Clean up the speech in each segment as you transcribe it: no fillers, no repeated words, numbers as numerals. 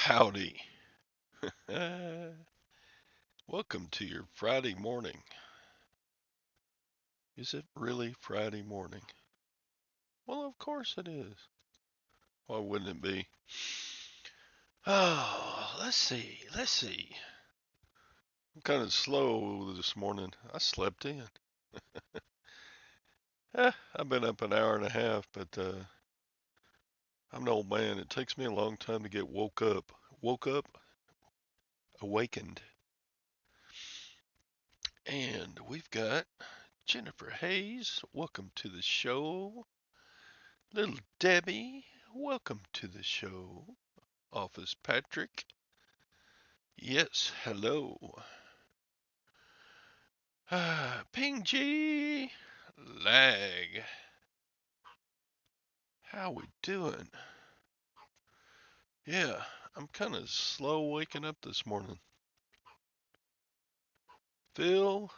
Howdy. Welcome to your Friday morning. Is it really Friday morning? Well, of course it is. Why wouldn't it be? Oh, let's see. I'm kind of slow this morning. I slept in. I've been up an hour and a half, but I'm an old man. It takes me a long time to get woke up. Woke up, awakened. And we've got Jennifer Hayes. Welcome to the show. Little Debbie, welcome to the show. Office Patrick, yes, hello. Ping G, lag. How we doing? Yeah, I'm kind of slow waking up this morning. Phil,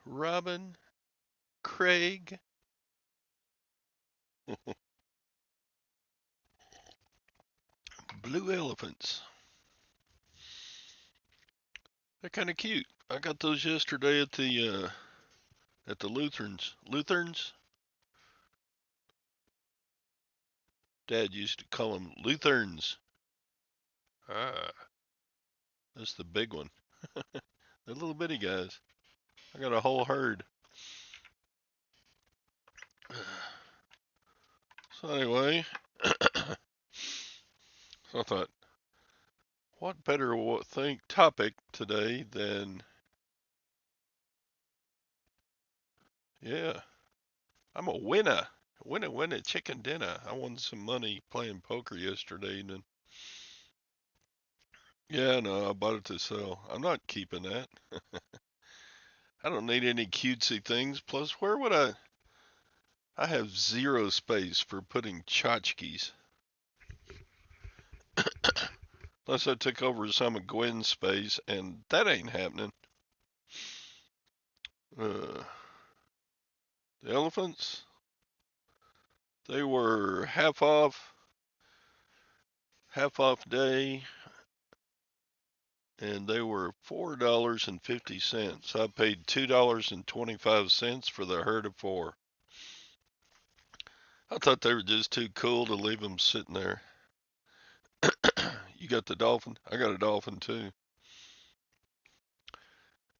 Robin, Craig. Blue elephants. They're kind of cute. I got those yesterday at the Lutherans. Lutherans? Dad used to call them Lutherans. Ah, that's the big one. They're little bitty guys. I got a whole herd. So anyway, so I thought, what better topic today than, yeah, I'm a winner. Winner, chicken dinner. I won some money playing poker yesterday evening. Yeah, no, I bought it to sell. I'm not keeping that. I don't need any cutesy things. Plus, where would I have zero space for putting tchotchkes. Plus, I took over some of Gwen's space, and that ain't happening. Uh, the elephants, they were half off day, and they were $4.50. I paid $2.25 for the herd of four. I thought they were just too cool to leave them sitting there. You got the dolphin? I got a dolphin too.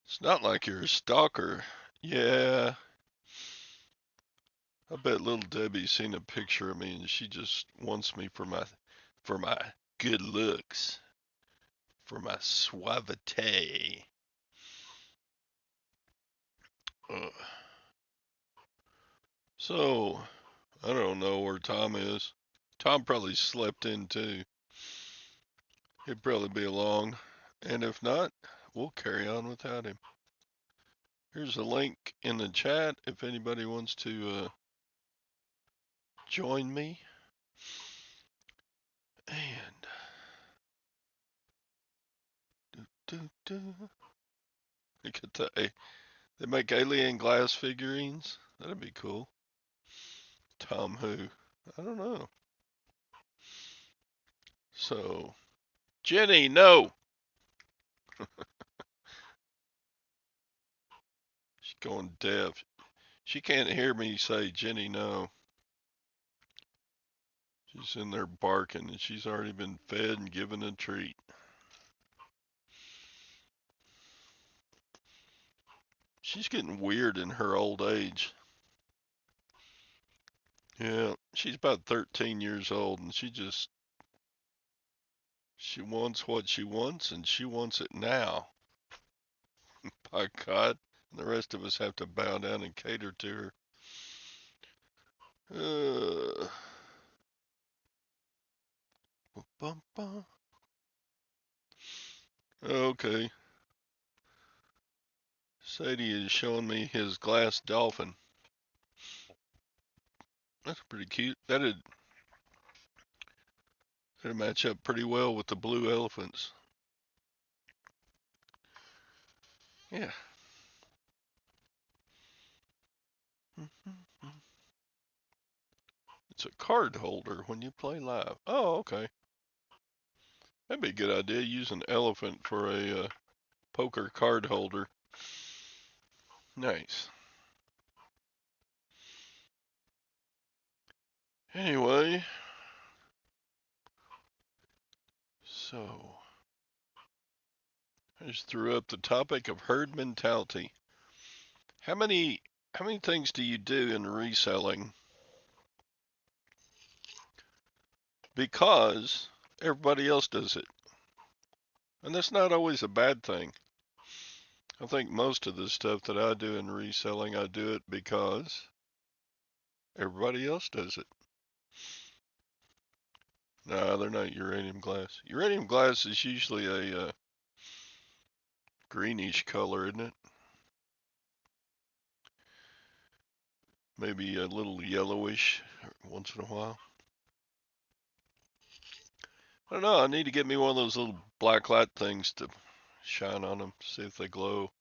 It's not like you're a stalker. Yeah, I bet little Debbie's seen a picture of me and she just wants me for my good looks, for my suavite. Uh, so I don't know where Tom is. Tom probably slept in too. He'd probably be along. And if not, we'll carry on without him. Here's a link in the chat if anybody wants to join me. And look at that. They make alien glass figurines. That'd be cool. Tom who? I don't know. So, Jenny, no. She's going deaf. She can't hear me say, Jenny, no. She's in there barking and she's already been fed and given a treat. She's getting weird in her old age. Yeah, she's about 13 years old and she wants what she wants and she wants it now. By God. And the rest of us have to bow down and cater to her. Bum, bum. Okay. Sadie is showing me his glass dolphin. That's pretty cute. That'd match up pretty well with the blue elephants. Yeah. It's a card holder when you play live. Oh, okay. That'd be a good idea. Use an elephant for a poker card holder. Nice. Anyway, so I just threw up the topic of herd mentality. How many things do you do in reselling because everybody else does it? And that's not always a bad thing. I think most of the stuff that I do in reselling, I do it because everybody else does it. No, they're not uranium glass. Uranium glass is usually a greenish color, isn't it? Maybe a little yellowish once in a while. I don't know. I need to get me one of those little black light things to shine on them, see if they glow.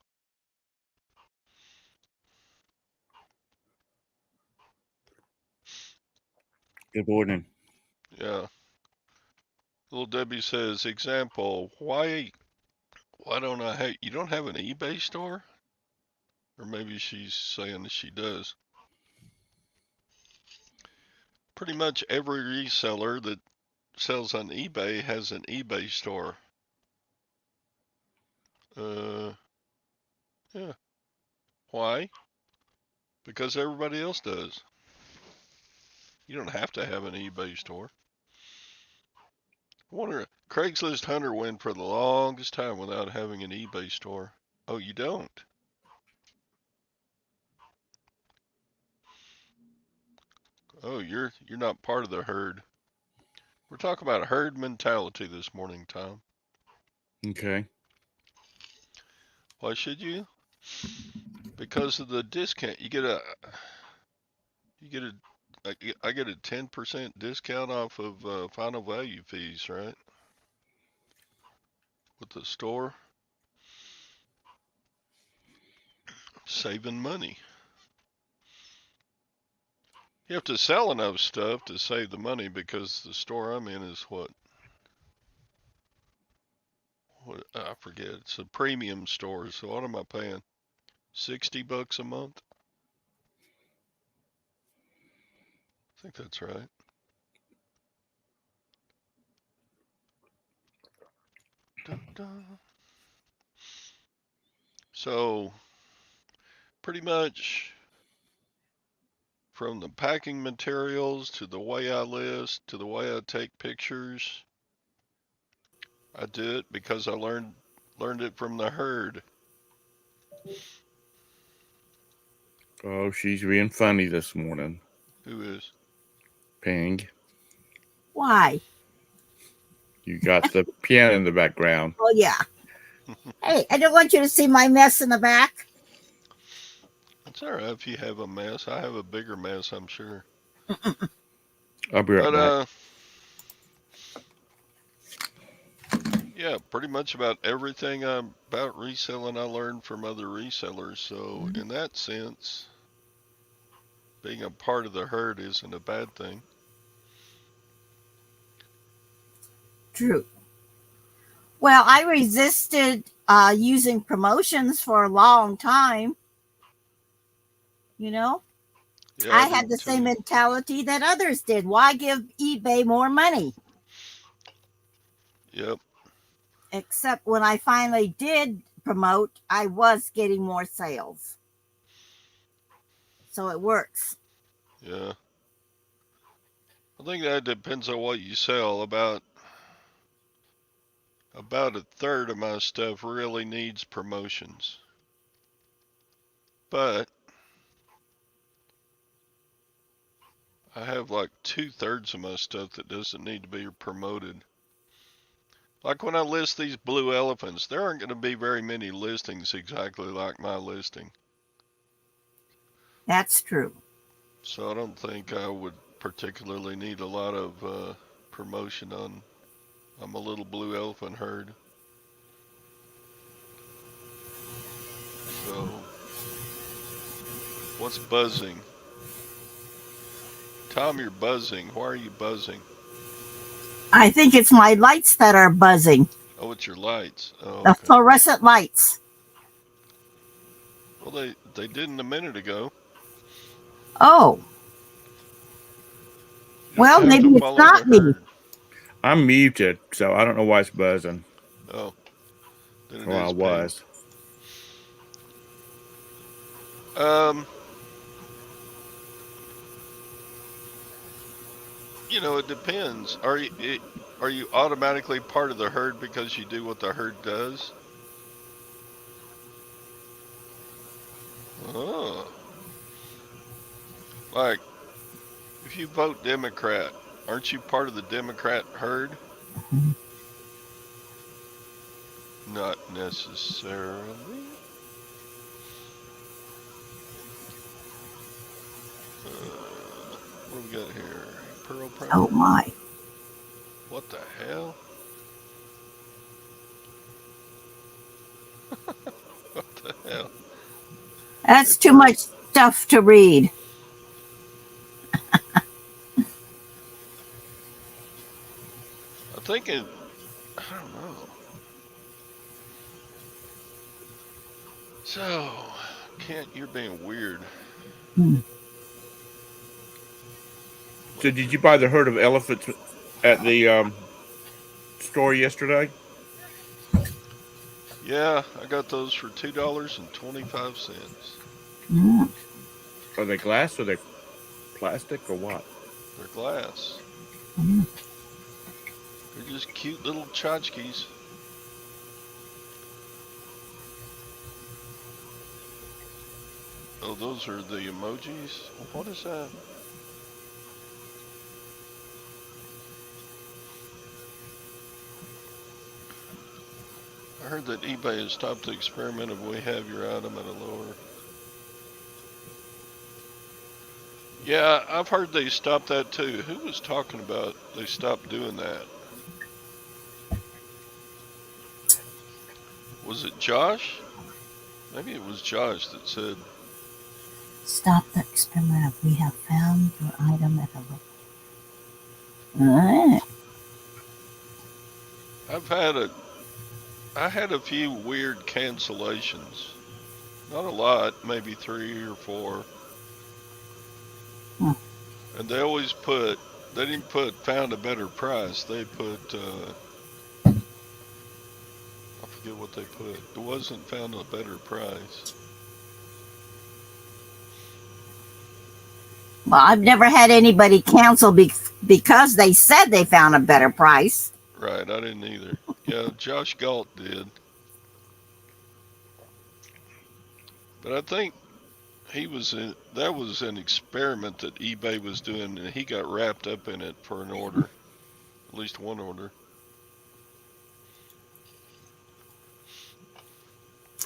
Good morning. Yeah. Little Debbie says, example, why don't I have, you don't have an eBay store? Or maybe she's saying that she does. Pretty much every reseller that sells on eBay has an eBay store. Yeah. Why? Because everybody else does. You don't have to have an eBay store. I wonder, Craigslist Hunter went for the longest time without having an eBay store. Oh, you don't? Oh, you're not part of the herd. We're talking about herd mentality this morning, Tom. Okay. Why should you? Because of the discount. You get a I get a 10% discount off of final value fees, right? With the store, saving money. You have to sell enough stuff to save the money because the store I'm in is what I forget. It's a premium store. So what am I paying? $60 a month? I think that's right. Dun, dun. So pretty much from the packing materials to the way I list to the way I take pictures, I do it because I learned it from the herd. Oh, she's being funny this morning. Who is? Ping. Why? You got the piano in the background. Oh, yeah. Hey, I don't want you to see my mess in the back. It's all right if you have a mess. I have a bigger mess, I'm sure. I'll be right back. Yeah, pretty much about everything about reselling I learned from other resellers. So in that sense, being a part of the herd isn't a bad thing. True. Well, I resisted using promotions for a long time. You know, Yeah, I I had did the same too. mentality that others did. Why give eBay more money? Yep. Except when I finally did promote, I was getting more sales. So it works. Yeah. I think that depends on what you sell. About a third of my stuff really needs promotions. But I have like 2/3 of my stuff that doesn't need to be promoted. Like when I list these blue elephants, there aren't going to be very many listings exactly like my listing. That's true. So I don't think I would particularly need a lot of promotion on I'm a little blue elephant herd. So what's buzzing? Tom, you're buzzing. Why are you buzzing? I think it's my lights that are buzzing. Oh, it's your lights. Oh, The okay. fluorescent lights. Well, they didn't a minute ago. Oh, You don't well, have to maybe it's follow the not me. herd. I'm muted, so I don't know why it's buzzing. Oh, then it Well, I is pink. was. Um, it depends. Are you automatically part of the herd because you do what the herd does? Oh, like if you vote Democrat, aren't you part of the Democrat herd? Not necessarily. What do we got here? Pearl Oh primer? my. What the hell? What the hell? Hey, That's too Pearl. much stuff to read. I think it. I don't know. So, Kent, you're being weird. Hmm. So, did you buy the herd of elephants at the store yesterday? Yeah, I got those for $2.25. Mm. Are they glass? Or they plastic? Or what? They're glass. Mm. They're just cute little tchotchkes. Oh, those are the emojis? What is that? I heard that eBay has stopped the experiment of we have your item at a lower. Yeah, I've heard they stopped that too. Who was talking about they stopped doing that? Was it Josh? Maybe it was Josh that said, Stop the experiment. We have found your item at a. I've I had a few weird cancellations. Not a lot, maybe 3 or 4. Hmm. And they didn't put found a better price. They put, I forget what they put. It wasn't found a better price. Well, I've never had anybody cancel because they said they found a better price. Right, I didn't either. Yeah, Josh Galt did. But I think that was an experiment that eBay was doing, and he got wrapped up in it for an order, at least one order.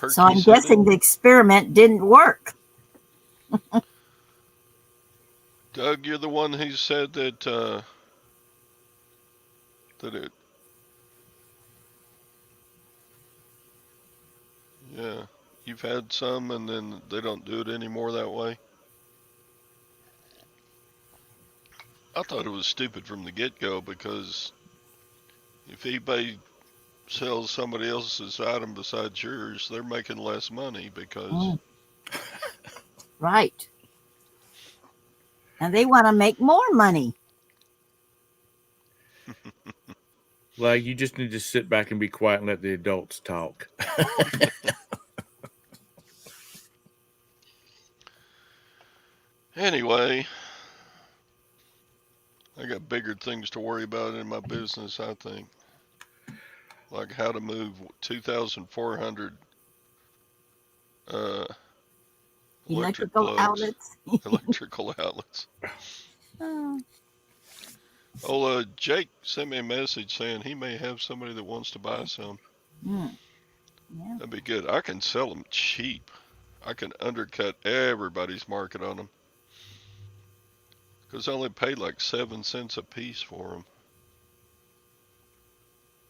So Perky I'm said it. guessing the experiment didn't work. Doug, you're the one who said that it. Yeah, you've had some, and then they don't do it anymore that way. I thought it was stupid from the get-go because if eBay sells somebody else's item besides yours, they're making less money because. Mm, right. And they want to make more money. Like, you just need to sit back and be quiet and let the adults talk. Anyway, I got bigger things to worry about in my business, I think. Like how to move 2,400 uh, electric Electrical plugs, outlets. electrical outlets. Oh, Oh, Jake sent me a message saying he may have somebody that wants to buy some. mm, yeah. That'd be good. I can sell them cheap. I can undercut everybody's market on them because I only paid like 7 cents a piece for them.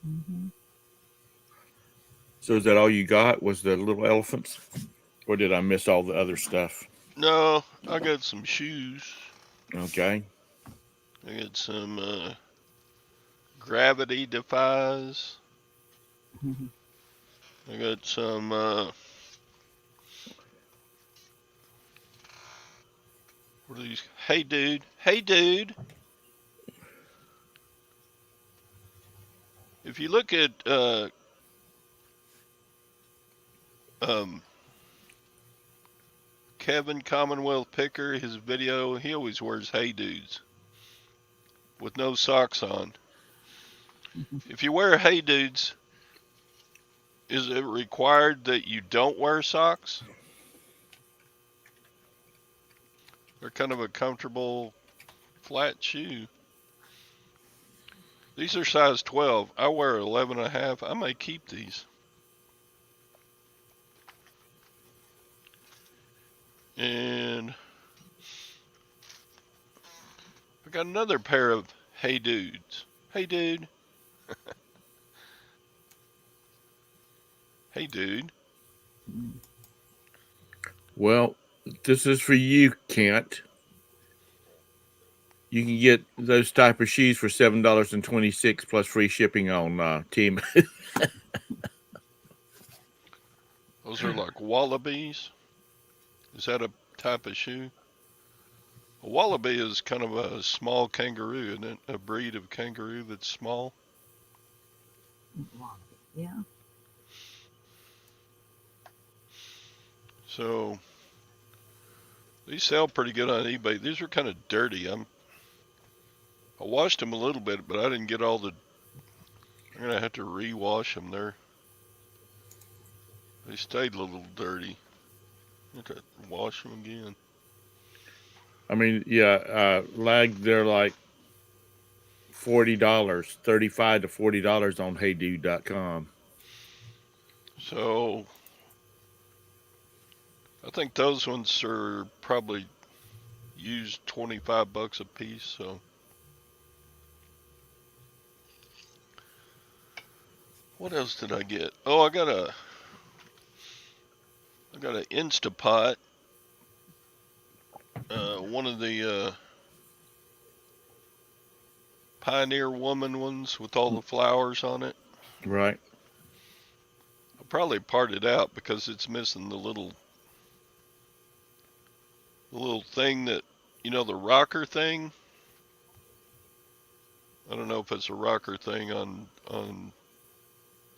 Mm-hmm. So, is that all you got? Was the little elephants? Or did I miss all the other stuff? No, I got some shoes. Okay. I got some Gravity Defies. I got some what are these? Hey dude. Hey dude. If you look at um, Kevin Commonwealth Picker, his video, he always wears Hey Dudes with no socks on. If you wear Hey Dudes, is it required that you don't wear socks? They're kind of a comfortable flat shoe. These are size 12. I wear 11 and a half. I may keep these. And I got another pair of Hey Dudes. Hey dude. Hey dude. Well, this is for you, Kent. You can get those type of shoes for $7.26 plus free shipping on Team. Those are like wallabies. Is that a type of shoe? A wallaby is kind of a small kangaroo, isn't it? A breed of kangaroo that's small. Yeah. So these sell pretty good on eBay. These are kind of dirty. I washed them a little bit, but I didn't get all the. I'm gonna have to rewash them. They stayed a little dirty. I have to wash them again. I mean, yeah, they're like $40, $35 to $40 on HeyDude.com. So I think those ones are probably used $25 a piece. So what else did I get? Oh, I got an Instapot. One of the Pioneer Woman ones with all the flowers on it. Right. I'll probably part it out because it's missing the little thing that, the rocker thing. I don't know if it's a rocker thing on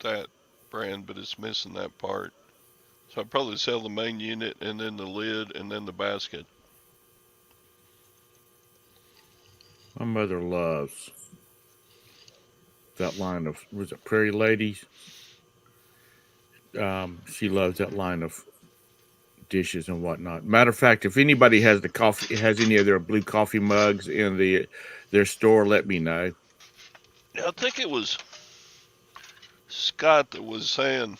that brand, but it's missing that part. So I'll probably sell the main unit and then the lid and then the basket. My mother loves that line of, was it Prairie Ladies? She loves that line of dishes and whatnot. Matter of fact, if anybody has any of their blue coffee mugs in their store, let me know. I think it was Scott that was saying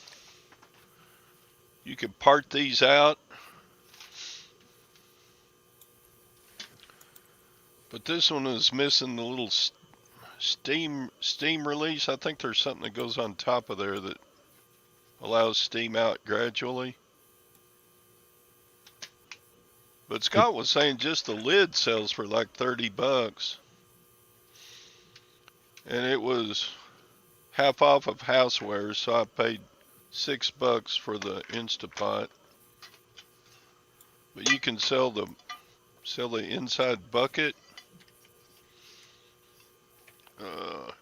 you could part these out, but this one is missing the little steam release. I think there's something that goes on top of there that allows steam out gradually. But Scott was saying just the lid sells for like $30, and it was half off of housewares, so I paid $6 for the Instapot. But you can sell the inside bucket,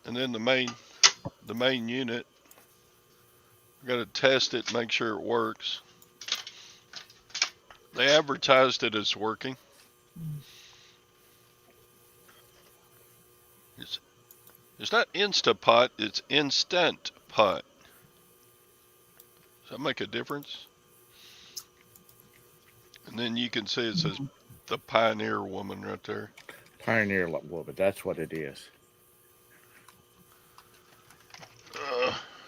and then the main unit. I got to test it, make sure it works. They advertised it as working. It's not Instapot, it's Instant Pot. Does that make a difference? And then you can see it says the Pioneer Woman right there. Pioneer Woman, that's what it is.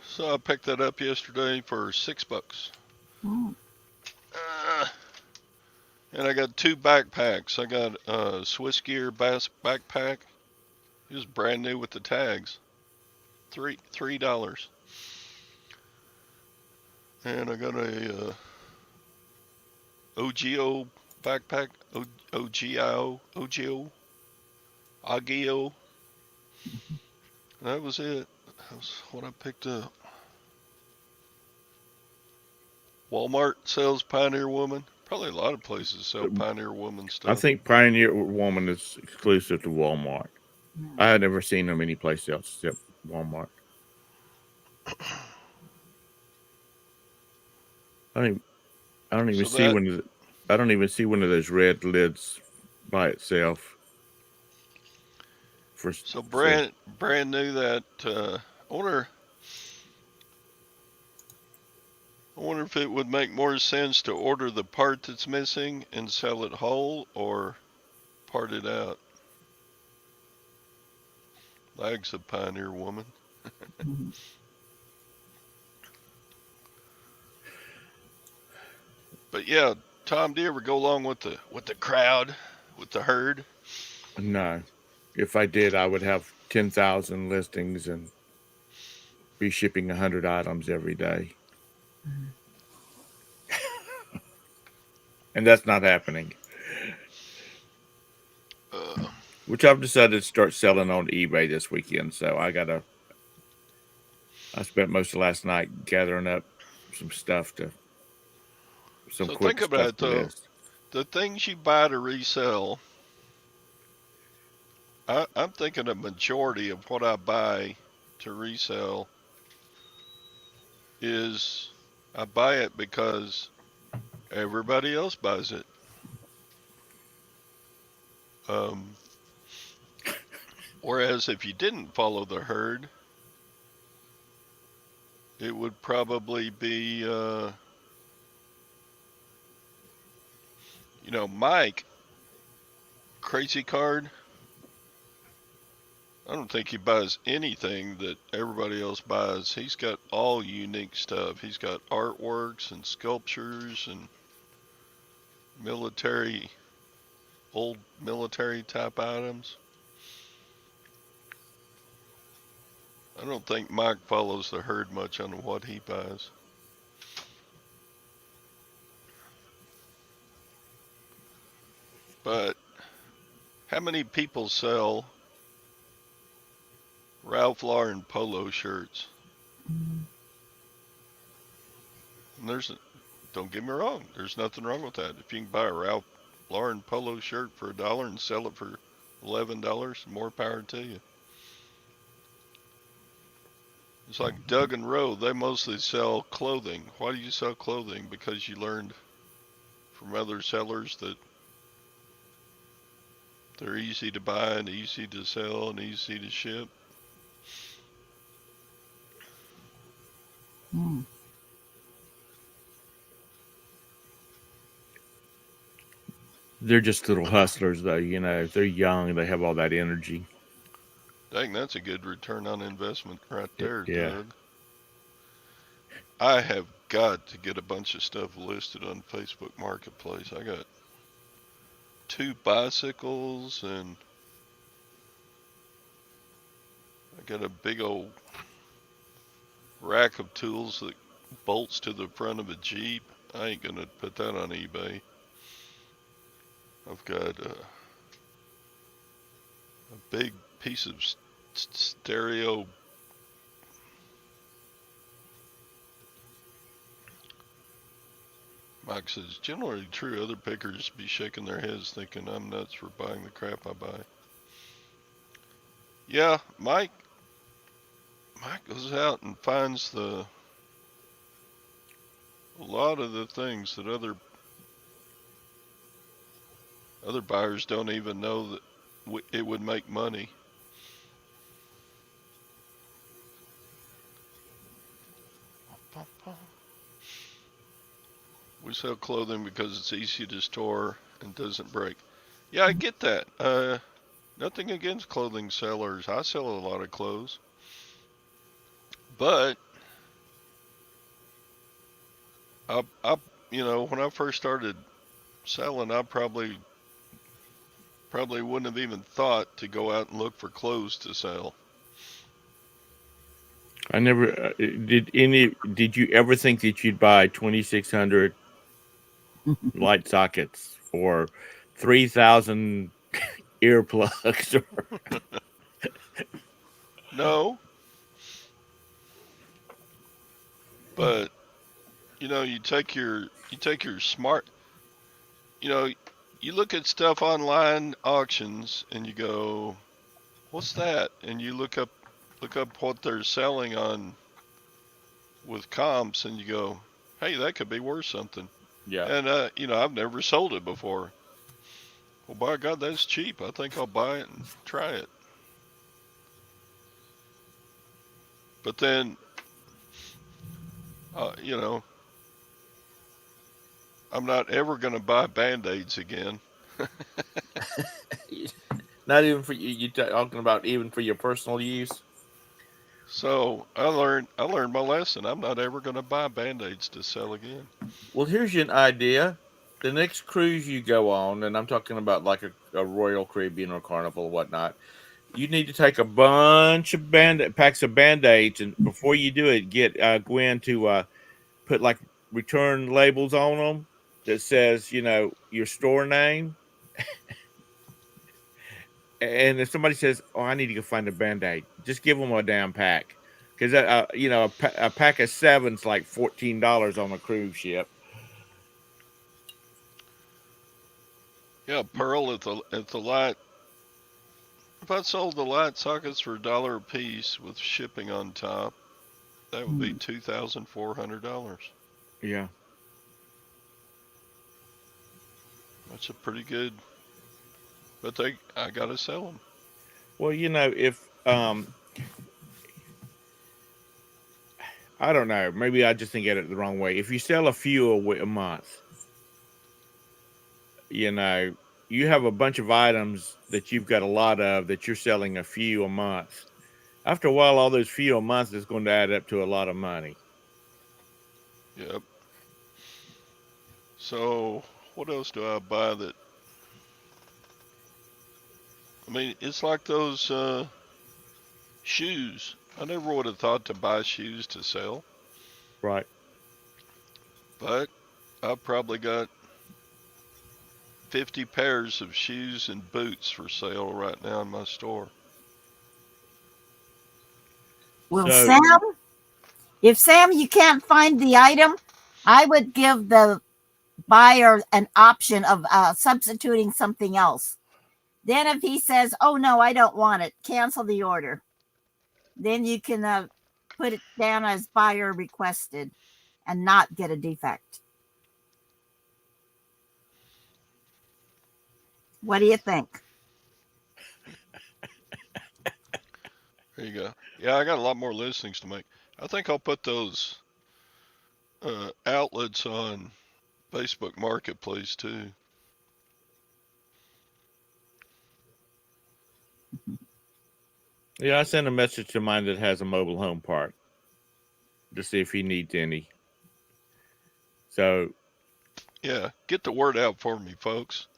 So I picked that up yesterday for $6. Oh. And I got 2 backpacks. I got a Swiss Gear Bass backpack. It was brand new with the tags. $3. And I got a OGO backpack. OGO. That was it. That was what I picked up. Walmart sells Pioneer Woman. Probably a lot of places sell Pioneer Woman I stuff. think Pioneer Woman is exclusive to Walmart. Hmm. I had never seen them anyplace else except Walmart. I don't. I don't even So see that one. I don't even see one of those red lids by itself for so sale. brand new that I wonder I wonder if it would make more sense to order the part that's missing and sell it whole or part it out. Legs of Pioneer Woman. But yeah, Tom, do you ever go along with the crowd, with the herd? No, if I did, I would have 10,000 listings and be shipping 100 items every day, and that's not happening. Uh, Which I've decided to start selling on eBay this weekend. So I spent most of last night gathering up some stuff to some so quick think about stuff it to though. list. The things you buy to resell, I'm thinking a majority of what I buy to resell is I buy it because everybody else buys it. Um, Whereas if you didn't follow the herd, it would probably be, Mike, Crazy Card. I don't think he buys anything that everybody else buys. He's got all unique stuff. He's got artworks and sculptures and military, old military type items. I don't think Mike follows the herd much on what he buys. But how many people sell Ralph Lauren polo shirts? And don't get me wrong, there's nothing wrong with that. If you can buy a Ralph Lauren polo shirt for $1 and sell it for $11, more power to you. It's like Doug and Rowe, they mostly sell clothing. Why do you sell clothing? Because you learned from other sellers that they're easy to buy and easy to sell and easy to ship. Hmm. They're just little hustlers, though. You know, they're young. They have all that energy. Dang, that's a good return on investment right there, Yeah. Doug. I have got to get a bunch of stuff listed on Facebook Marketplace. I got 2 bicycles and I got a big old rack of tools that bolts to the front of a Jeep. I ain't gonna put that on eBay. I've got a big piece of stereo. Mike says, generally true. Other pickers be shaking their heads thinking I'm nuts for buying the crap I buy. Yeah, Mike goes out and finds a lot of the things that other buyers don't even know that it would make money. We sell clothing because it's easy to store and doesn't break. Yeah, I get that. Nothing against clothing sellers. I sell a lot of clothes, but I when I first started selling, I probably wouldn't have even thought to go out and look for clothes to sell. I never did any. Did you ever think that you'd buy 2,600 light sockets or 3,000 earplugs? No, but you take your smart, you know, you look at stuff online auctions and you go, "What's that?" And you look up what they're selling on with comps and you go, "Hey, that could be worth something." Yeah. And I've never sold it before. Well, by God, that's cheap. I think I'll buy it and try it. But then, uh, you know, I'm not ever going to buy Band-Aids again. Not even for you. You talking about even for your personal use? So I learned my lesson. I'm not ever going to buy Band-Aids to sell again. Well, here's an idea. The next cruise you go on, and I'm talking about like a Royal Caribbean or Carnival or whatnot, you need to take a bunch of packs of band-aids, and before you do it, get Gwen to put like return labels on them that says, your store name. And if somebody says, "Oh, I need to go find a band-aid," just give them a damn pack, because a pack of seven's like $14 on a cruise ship. Yeah, Pearl at the light. If I sold the light sockets for $1 a piece with shipping on top, that would be $2,400. Yeah. That's a pretty good. But I gotta sell them. Well, if I don't know, maybe I just think at it the wrong way. If you sell a few a month, you know, you have a bunch of items that you've got a lot of that you're selling a few a month. After a while, all those few a month is going to add up to a lot of money. Yep. So what else do I buy that? I mean, it's like those shoes. I never would have thought to buy shoes to sell, Right. but I've probably got 50 pairs of shoes and boots for sale right now in my store. Well, So, Sam, if Sam, you can't find the item, I would give the buyer an option of substituting something else. Then, if he says, "Oh no, I don't want it," cancel the order. Then you can put it down as buyer requested and not get a defect. What do you think? There you go. Yeah, I got a lot more listings to make. I think I'll put those outlets on Facebook Marketplace too. yeah, I sent a message to mine that has a mobile home park to see if he needs any. So, Yeah, get the word out for me, folks.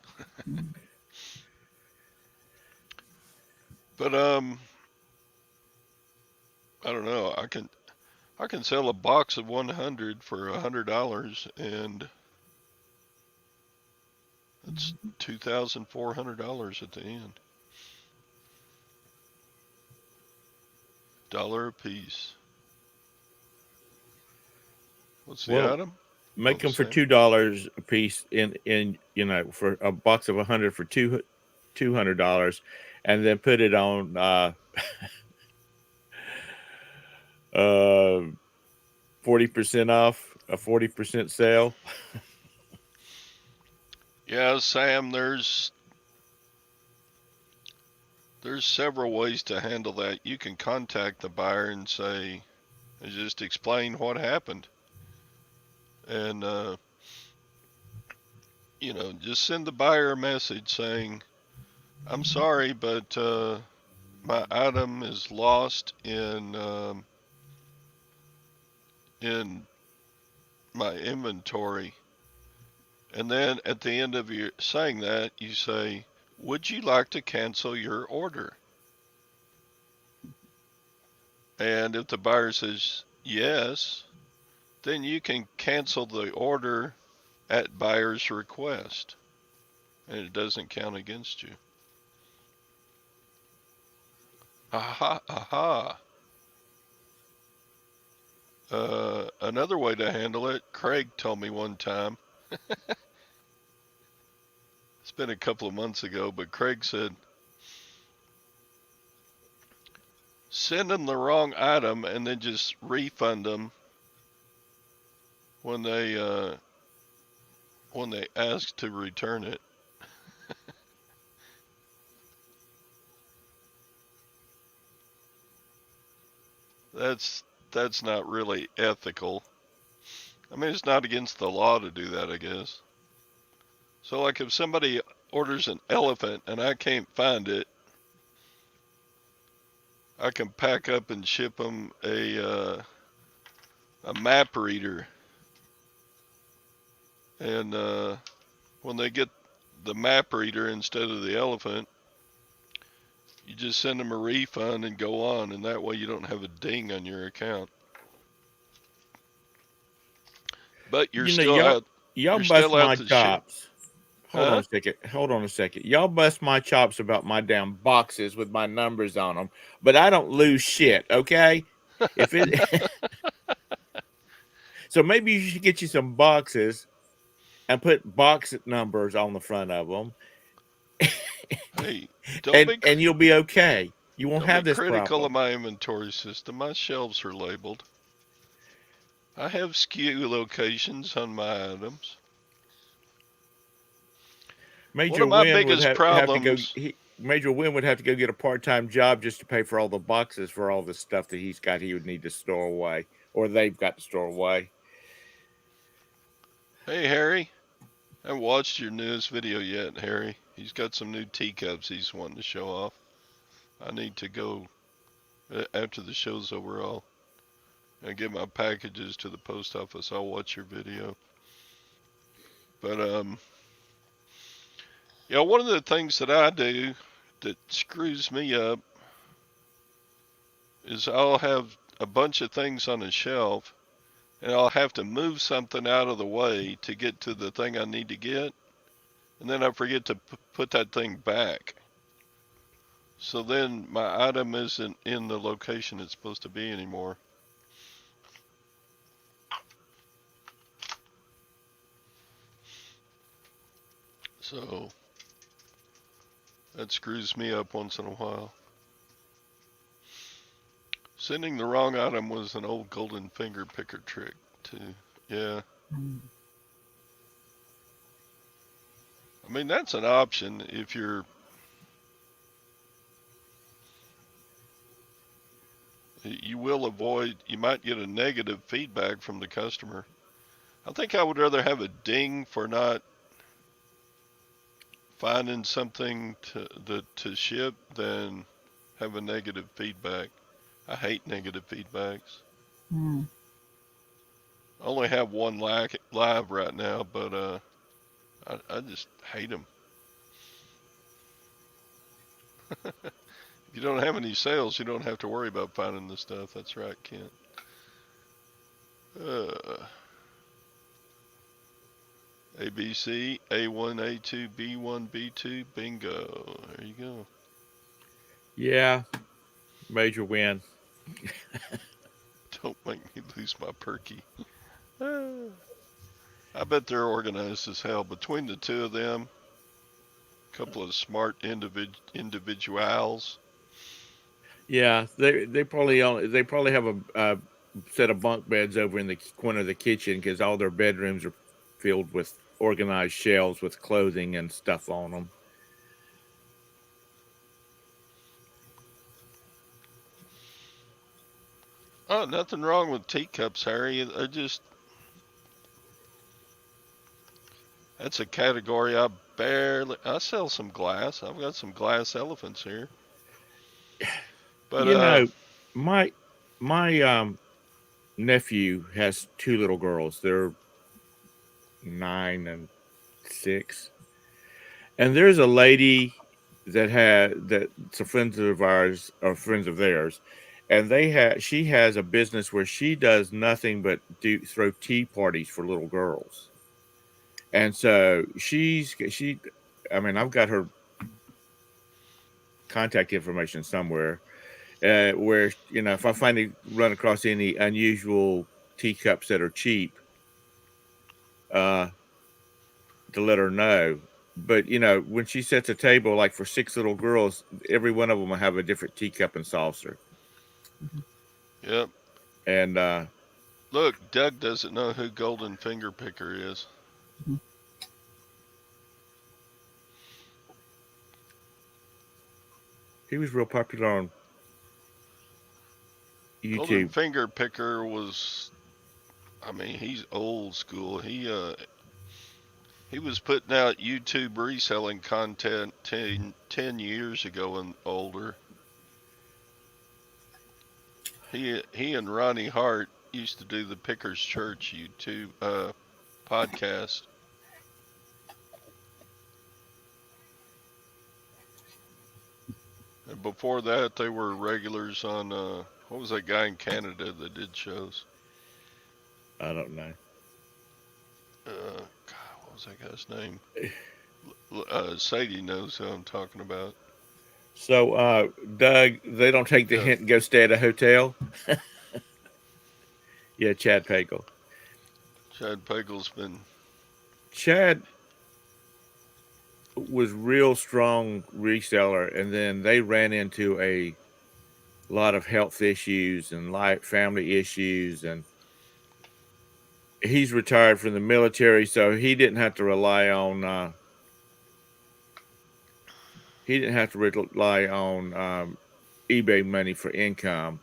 But I don't know. I can sell a box of 100 for $100, and it's $2,400 at the end. Dollar a piece. What's the well, item? make Oh, them for Sam. $2 a piece in for a box of 100 for $200, and then put it on uh 40% off, a 40% sale. Yeah, Sam. There's several ways to handle that. You can contact the buyer and say, just explain what happened, and just send the buyer a message saying, "I'm sorry, but my item is lost in my inventory." And then at the end of your saying that, you say, "Would you like to cancel your order?" And if the buyer says yes, then you can cancel the order at buyer's request, and it doesn't count against you. Aha, aha. Another way to handle it, Craig told me one time, it's been a couple of months ago, but Craig said, send them the wrong item and then just refund them when they ask to return it. That's that's not really ethical. I mean, it's not against the law to do that, I guess. So, like, if somebody orders an elephant and I can't find it, I can pack up and ship them a map reader, and when they get the map reader instead of the elephant, you just send them a refund and go on, and that way you don't have a ding on your account. But you're You know, still y'all out. y'all You're bust still out my to ship, chops. Hold on huh? a second. Hold on a second. Y'all bust my chops about my damn boxes with my numbers on them, but I don't lose shit. Okay, if it so maybe you should get you some boxes and put box numbers on the front of them, Hey, don't be and you'll be okay. You won't don't be have this critical problem. of my inventory system. My shelves are labeled. I have SKU locations on my items. One Major of my Win would biggest have to go. problems, Major Win would have to go get a part-time job just to pay for all the boxes for all the stuff that he's got. He would need to store away, or they've got to store away. hey Harry, I haven't watched your newest video yet, Harry. He's got some new teacups he's wanting to show off. I need to go after the show's over. I'll get my packages to the post office. I'll watch your video. But yeah, one of the things that I do that screws me up is I'll have a bunch of things on a shelf, and I'll have to move something out of the way to get to the thing I need to get, and then I forget to put that thing back. So then my item isn't in the location it's supposed to be anymore. So that screws me up once in a while. Sending the wrong item was an old golden finger picker trick, too. Yeah. I mean, that's an option if you will avoid, you might get a negative feedback from the customer. I think I would rather have a ding for not finding something to ship than have a negative feedback. I hate negative feedbacks. Mm. I only have one live right now, but I just hate them. If you don't have any sales, you don't have to worry about finding the stuff. That's right, Kent. ABC, A1, A2, B1, B2, bingo. There you go. Yeah, Major Win. Don't make me lose my perky. I bet they're organized as hell. Between the two of them, a couple of smart individuals. Yeah, they probably have a set of bunk beds over in the corner of the kitchen because all their bedrooms are filled with organized shelves with clothing and stuff on them. Oh, nothing wrong with teacups, Harry. That's a category I sell some glass. I've got some glass elephants here. But You know, my my nephew has two little girls. They're 9 and 6, and there's a lady that's a friends of ours or friends of theirs, and she has a business where she does nothing but throw tea parties for little girls. And so she I mean, I've got her contact information somewhere. where if I finally run across any unusual teacups that are cheap, uh, to let her know. But when she sets a table like for 6 little girls, every one of them will have a different teacup and saucer. Yep. And Look, Doug doesn't know who Golden Finger Picker is. he was real popular on Golden YouTube. Finger Picker was, I mean, he's old school. He was putting out YouTube reselling content 10 years ago and older. He and Ronnie Hart used to do the Pickers Church YouTube podcast. And before that, they were regulars on what was that guy in Canada that did shows? I don't know. God, what was that guy's name? Sadie knows who I'm talking about. So, Doug, they don't take the Yeah, hint and go stay at a hotel. Yeah, Chad Pagel. Chad Pagel's been. Chad was real strong reseller, and then they ran into a lot of health issues and family issues, and he's retired from the military, so he didn't have to rely on eBay money for income.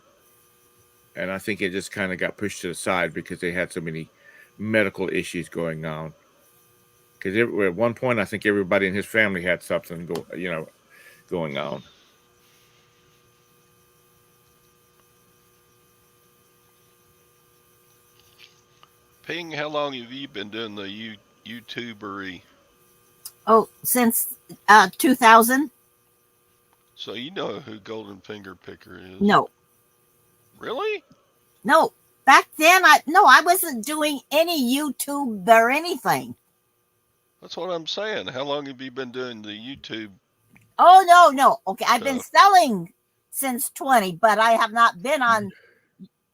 And I think it just kind of got pushed to the side because they had so many medical issues going on. Because at one point, I think everybody in his family had something going on. Ping, how long have you been doing the YouTubery? Oh, since 2000? So you know who Golden Finger Picker is? No. Really? No. Back then, I wasn't doing any YouTube or anything. That's what I'm saying. How long have you been doing the YouTube? Oh, no. Okay, I've been selling since 20, but I have not been on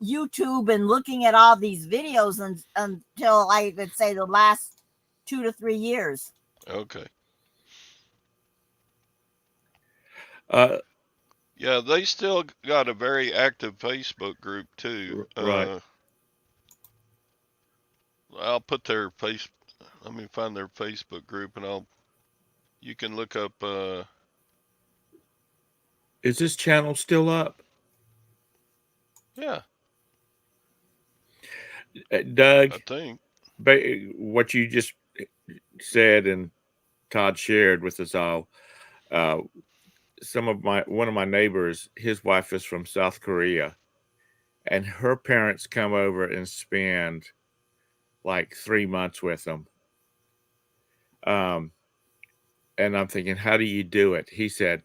YouTube and looking at all these videos until I would say the last 2 to 3 years. Okay. Yeah, they still got a very active Facebook group too. Right. I'll put their let me find their Facebook group and you can look up Is this channel still up? Yeah. Doug, I think what you just said and Todd shared with us all. One of my neighbors, his wife is from South Korea, and her parents come over and spend like 3 months with them. And I'm thinking, how do you do it? He said,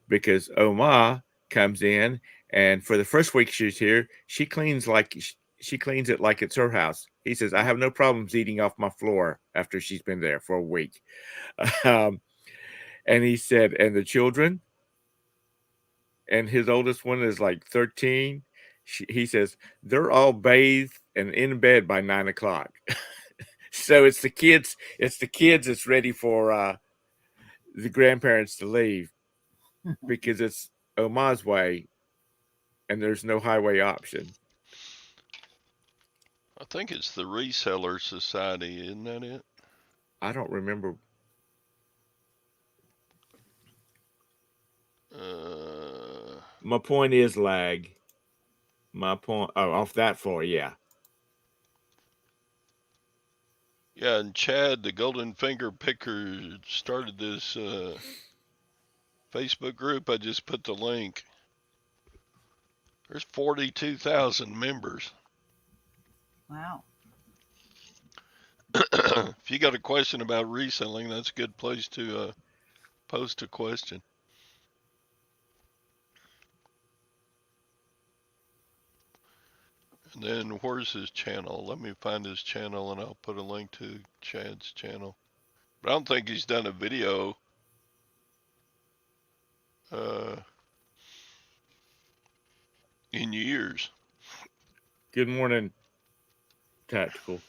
because Oma comes in, and for the first week she's here, she cleans it like it's her house. He says, I have no problems eating off my floor after she's been there for a week. And he said, and the children, and his oldest one is like 13. He says, they're all bathed and in bed by 9 o'clock. So it's the kids that's ready for the grandparents to leave because it's Oma's way and there's no highway option. I think it's the Reseller Society, isn't that it? I don't remember. My point is lag. My point, off that floor, yeah. Yeah, and Chad, the Golden Finger Picker, started this Facebook group. I just put the link. There's 42,000 members. Wow. If you got a question about reselling, that's a good place to post a question. And then where's his channel? Let me find his channel and I'll put a link to Chad's channel. But I don't think he's done a video. uh, in years. Good morning, Tactical.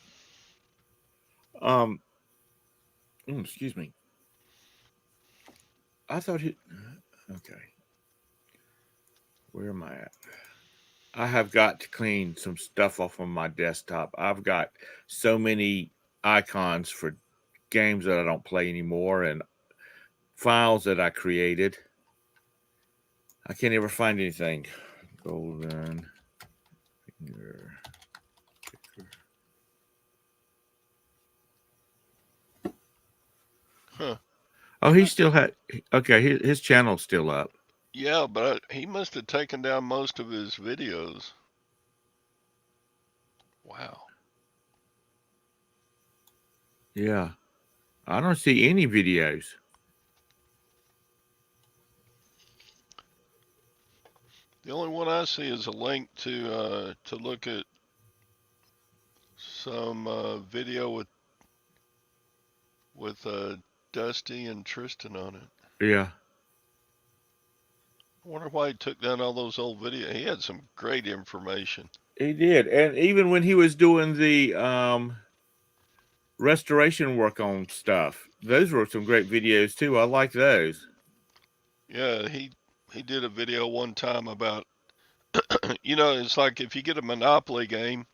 Um, excuse me. I thought he. Okay, where am I at? I have got to clean some stuff off of my desktop. I've got so many icons for games that I don't play anymore and files that I created. I can't ever find anything. Golden finger. Huh. Oh, he still had. Okay, his channel's still up. Yeah, but he must have taken down most of his videos. Wow. Yeah, I don't see any videos. The only one I see is a link to look at some video with Dusty and Tristan on it. Yeah, I wonder why he took down all those old videos. He had some great information. he did, and even when he was doing the restoration work on stuff, those were some great videos too. I like those. Yeah, he did a video one time about it's like if you get a Monopoly game,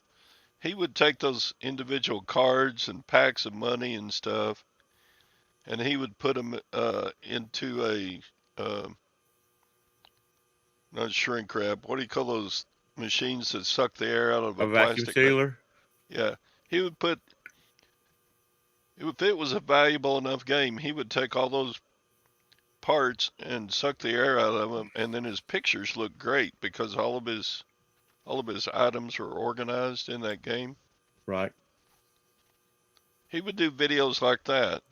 he would take those individual cards and packs of money and stuff, and he would put them into a not shrink wrap. What do you call those machines that suck the air out of A a vacuum plastic bag? sealer. Yeah, he would put. If it was a valuable enough game, he would take all those parts and suck the air out of them, and then his pictures look great because all of his items were organized in that game. Right. He would do videos like that.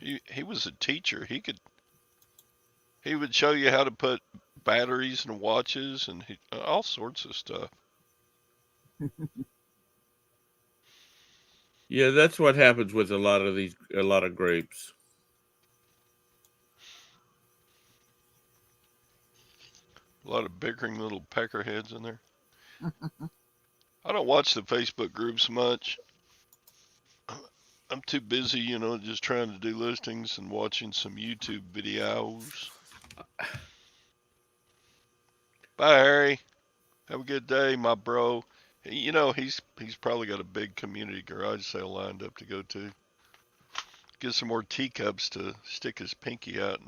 He was a teacher. He would show you how to put batteries in watches and all sorts of stuff. Yeah, that's what happens with a lot of groups. A lot of bickering little peckerheads in there. I don't watch the Facebook groups much. I'm too busy, just trying to do listings and watching some YouTube videos. Bye, Harry. Have a good day, my bro. He's probably got a big community garage sale lined up to go to. Get some more teacups to stick his pinky out.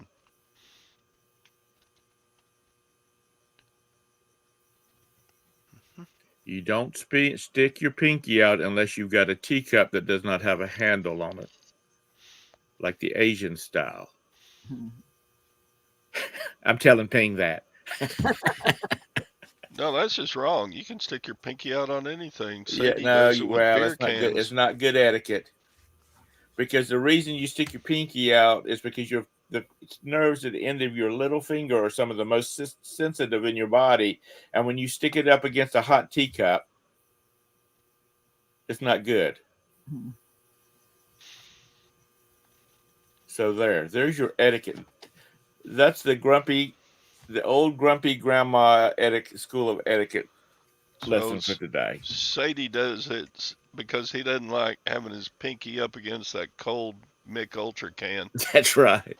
You don't stick your pinky out unless you've got a teacup that does not have a handle on it, like the Asian style. I'm telling Ping that. No, that's just wrong. You can stick your pinky out on anything. Yeah, Sadie no, does it with beer that's not good. It's cans. not good etiquette. Because the reason you stick your pinky out is because the nerves at the end of your little finger are some of the most sensitive in your body, and when you stick it up against a hot teacup, it's not good. So there's your etiquette. That's the old grumpy grandma school of etiquette lesson for today. Sadie does it because he doesn't like having his pinky up against that cold Mick Ultra can. That's right.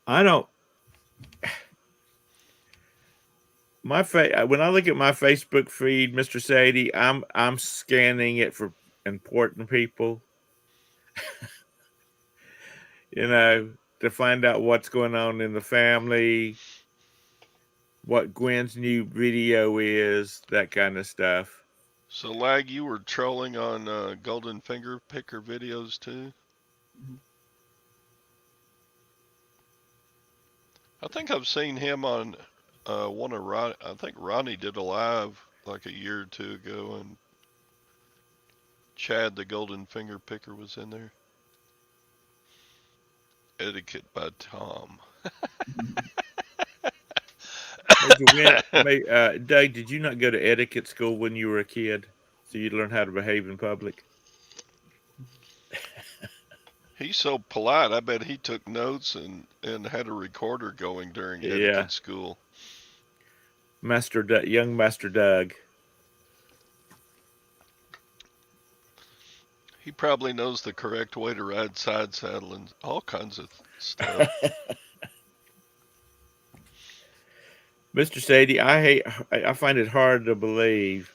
I don't. When I look at my Facebook feed, Mr. Sadie, I'm scanning it for important people. To find out what's going on in the family, what Gwen's new video is, that kind of stuff. So, Lag, you were trolling on Golden Finger Picker videos too? I think I've seen him on one of Ron. I think Ronnie did a live like a year or two ago, and Chad the Golden Finger Picker was in there. Etiquette by Tom. Doug, did you not go to etiquette school when you were a kid, so you'd learn how to behave in public? He He's so polite. I bet he took notes and had a recorder going during Yeah, etiquette school. Young Master Doug. He probably knows the correct way to ride side saddle and all kinds of stuff. Mr. Sadie, I find it hard to believe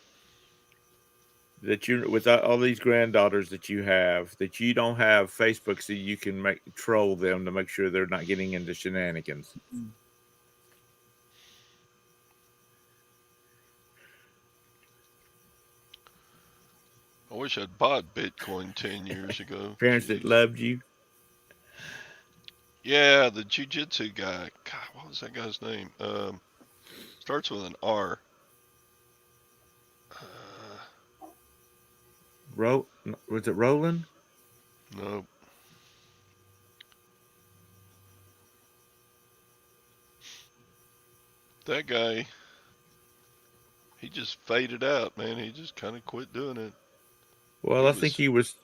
that you, with all these granddaughters that you have, that you don't have Facebook so you can troll them to make sure they're not getting into shenanigans. I wish I'd bought Bitcoin 10 years ago. Parents that Jeez. loved you. Yeah, the jiu-jitsu guy. God, what was that guy's name? Starts with an R. Was it Roland? No. That guy, he just faded out, man. He just kind of quit doing it. Well, He I think was he was.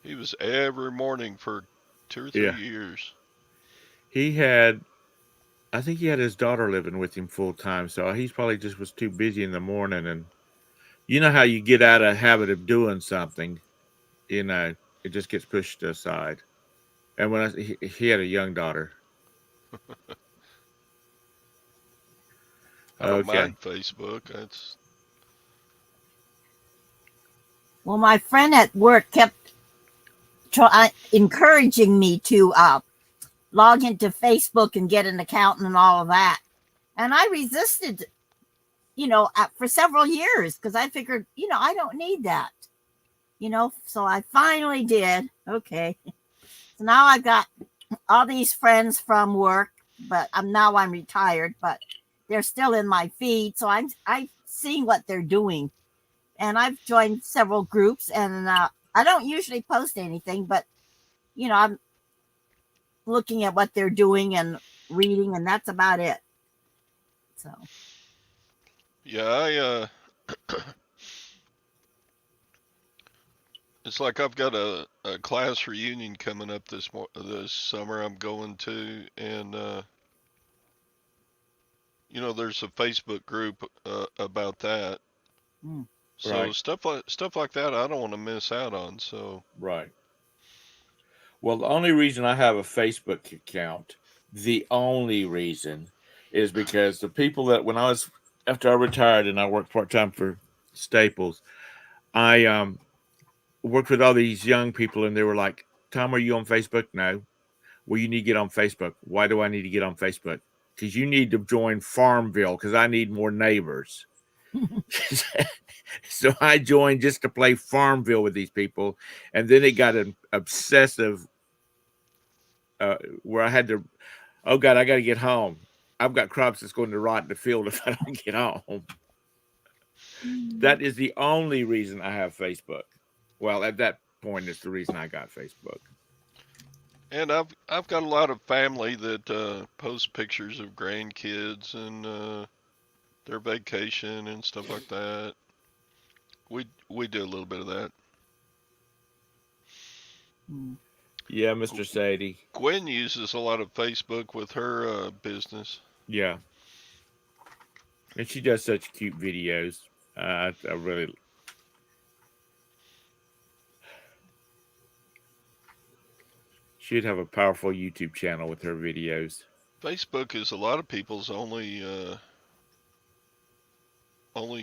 he was every morning for 2 or 3 Yeah, years. he had. I think he had his daughter living with him full time, so he's probably just was too busy in the morning. And you know how you get out of habit of doing something, it just gets pushed aside. And he had a young daughter. I don't Okay, mind Facebook. That's Well, my friend at work kept encouraging me to log into Facebook and get an account and all of that. And I resisted, for several years because I figured, I don't need that, So I finally did. Okay. So now I've got all these friends from work, but I'm retired, but they're still in my feed. So I'm seeing what they're doing. And I've joined several groups and I don't usually post anything, but I'm looking at what they're doing and reading, and that's about it. So, yeah. It's like I've got a class reunion coming up this summer. I'm going to, and there's a Facebook group about that. mm. So right, stuff like that, I don't want to miss out on. So right. Well, the only reason I have a Facebook account, the only reason, is because the people that after I retired and I worked part time for Staples, I worked with all these young people, and they were like, "Tom, are you on Facebook?" No. Well, you need to get on Facebook. Why do I need to get on Facebook? Because you need to join Farmville because I need more neighbors. So I joined just to play Farmville with these people, and then it got an obsessive where I had to. Oh God, I got to get home. I've got crops that's going to rot in the field if I don't get home. That is the only reason I have Facebook. Well, at that point, it's the reason I got Facebook. and I've got a lot of family that post pictures of grandkids and their vacation and stuff like that. We do a little bit of that. Mm. Yeah, Mr. Sadie. Gwen uses a lot of Facebook with her business. Yeah, and she does such cute videos. I really. She'd have a powerful YouTube channel with her videos. Facebook is a lot of people's only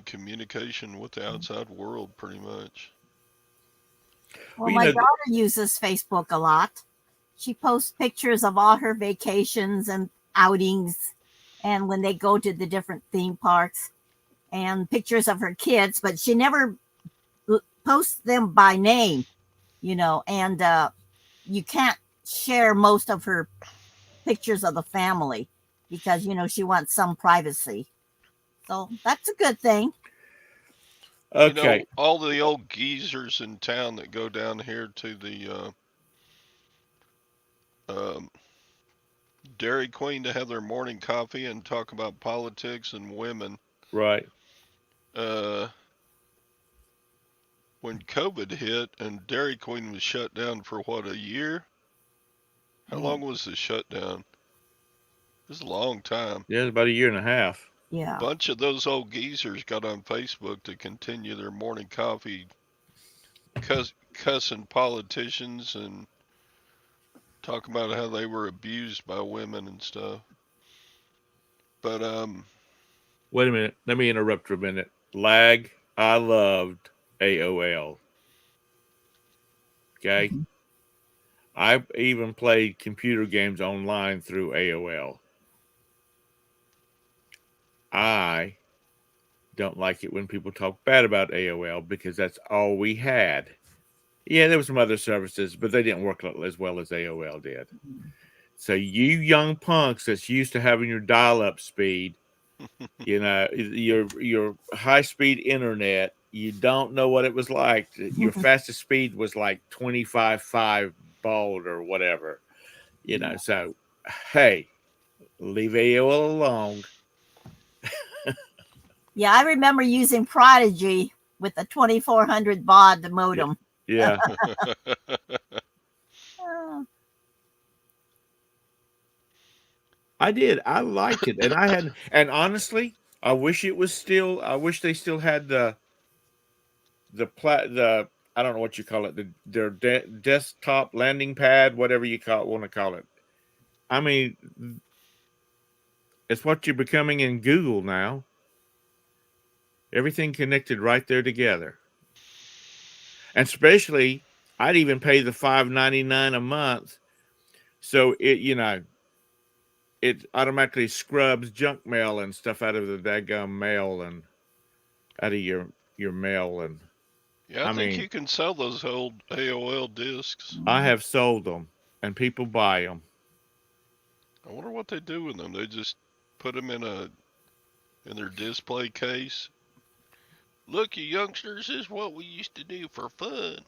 communication with the outside world, pretty much. Well, Well, my daughter uses Facebook a lot. She posts pictures of all her vacations and outings and when they go to the different theme parks and pictures of her kids, but she never posts them by name, and you can't share most of her pictures of the family because, she wants some privacy. So that's a good thing. okay, All the old geezers in town that go down here to the um, Dairy Queen to have their morning coffee and talk about politics and women. right. Uh, when COVID hit and Dairy Queen was shut down for what, a year? How long was the shutdown? It was a long time. Yeah, it's about a year and a half. Yeah. Bunch of those old geezers got on Facebook to continue their morning coffee, cussing politicians and talking about how they were abused by women and stuff. But Wait a minute. Let me interrupt for a minute. Lag. I loved AOL. Okay. Mhm. I even played computer games online through AOL. I don't like it when people talk bad about AOL because that's all we had. Yeah, there were some other services, but they didn't work as well as AOL did. So you young punks that's used to having your dial-up speed, your high-speed internet, you don't know what it was like. Your fastest speed was like 25.5 baud or whatever. So hey, leave AOL alone. Yeah, I remember using Prodigy with the 2400 baud modem. Yeah. Oh, I did. I liked it, and I had, and honestly, I wish it was still. I wish they still had the I don't know what you call it, their desktop landing pad, whatever you want to call it. I mean, it's what you're becoming in Google now. Everything connected right there together, and especially, I'd even pay the $5.99 a month, so it automatically scrubs junk mail and stuff out of the daggum mail and out of your mail. And yeah, I I think mean, you can sell those old AOL discs. I have sold them and people buy them. I wonder what they do with them. They just put them in their display case. Look, you youngsters, this is what we used to do for fun.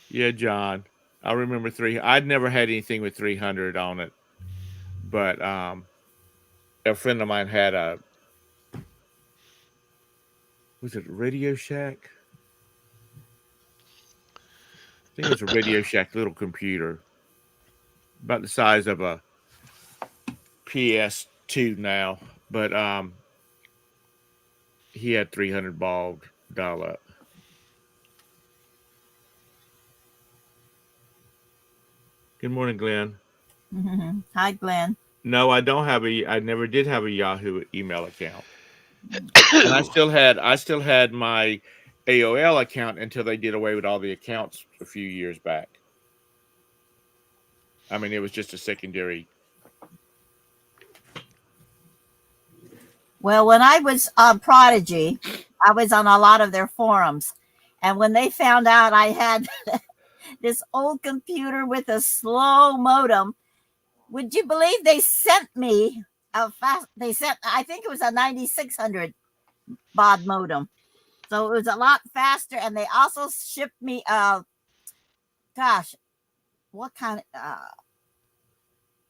Yeah, John, I remember I'd never had anything with 300 on it, but a friend of mine had was it Radio Shack? I think it was a Radio Shack little computer, about the size of a PS2 now, but he had 300 baud dial up. Good morning, Glenn. Hi, Glenn. No, I never did have a Yahoo email account. And I still had my AOL account until they did away with all the accounts a few years back. I mean, it was just a secondary. Well, when I was on Prodigy, I was on a lot of their forums. And when they found out I had this old computer with a slow modem, would you believe they sent me I think it was a 9600 baud modem. So it was a lot faster. And they also shipped me, gosh, what kind of,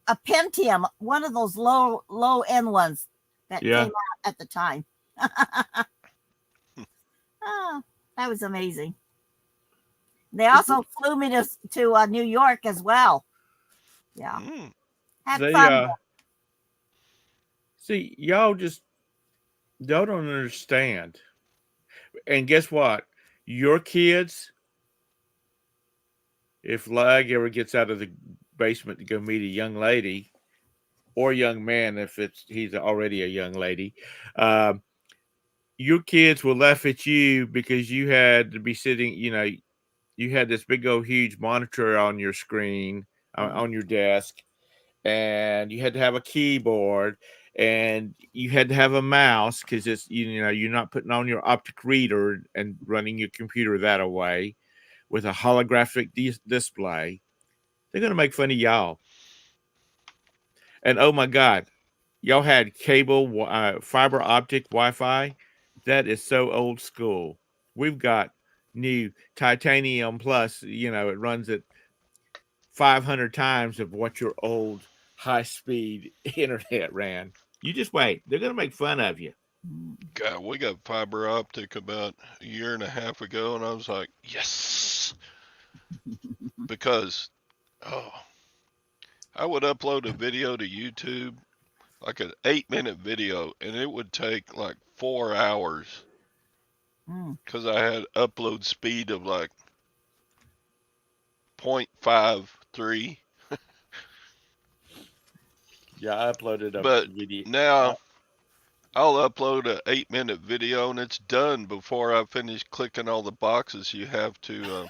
a Pentium, one of those low end ones that came out at the time. Oh, that was amazing. They also flew me to New York as well. Yeah, had fun. See, y'all don't understand. And guess what? Your kids, if Lag ever gets out of the basement to go meet a young lady or young man, if he's already a young lady, your kids will laugh at you because you had to be sitting, you had this big old huge monitor on your screen, on your desk, and you had to have a keyboard and you had to have a mouse because it's you're not putting on your optic reader and running your computer that away with a holographic display. They're gonna make fun of y'all. And oh my god, y'all had cable, fiber optic Wi-Fi. That is so old school. We've got new titanium plus. It runs at 500 times of what your old high-speed internet ran. You just wait. They're going to make fun of you. God, we got fiber optic about a year and a half ago, and I was like, yes, because oh, I would upload a video to YouTube, like an 8-minute video, and it would take like 4 hours Mm. because I had upload speed of like 0.53. Yeah, I uploaded a But video. now I'll upload a 8-minute video and it's done before I finish clicking all the boxes you have to,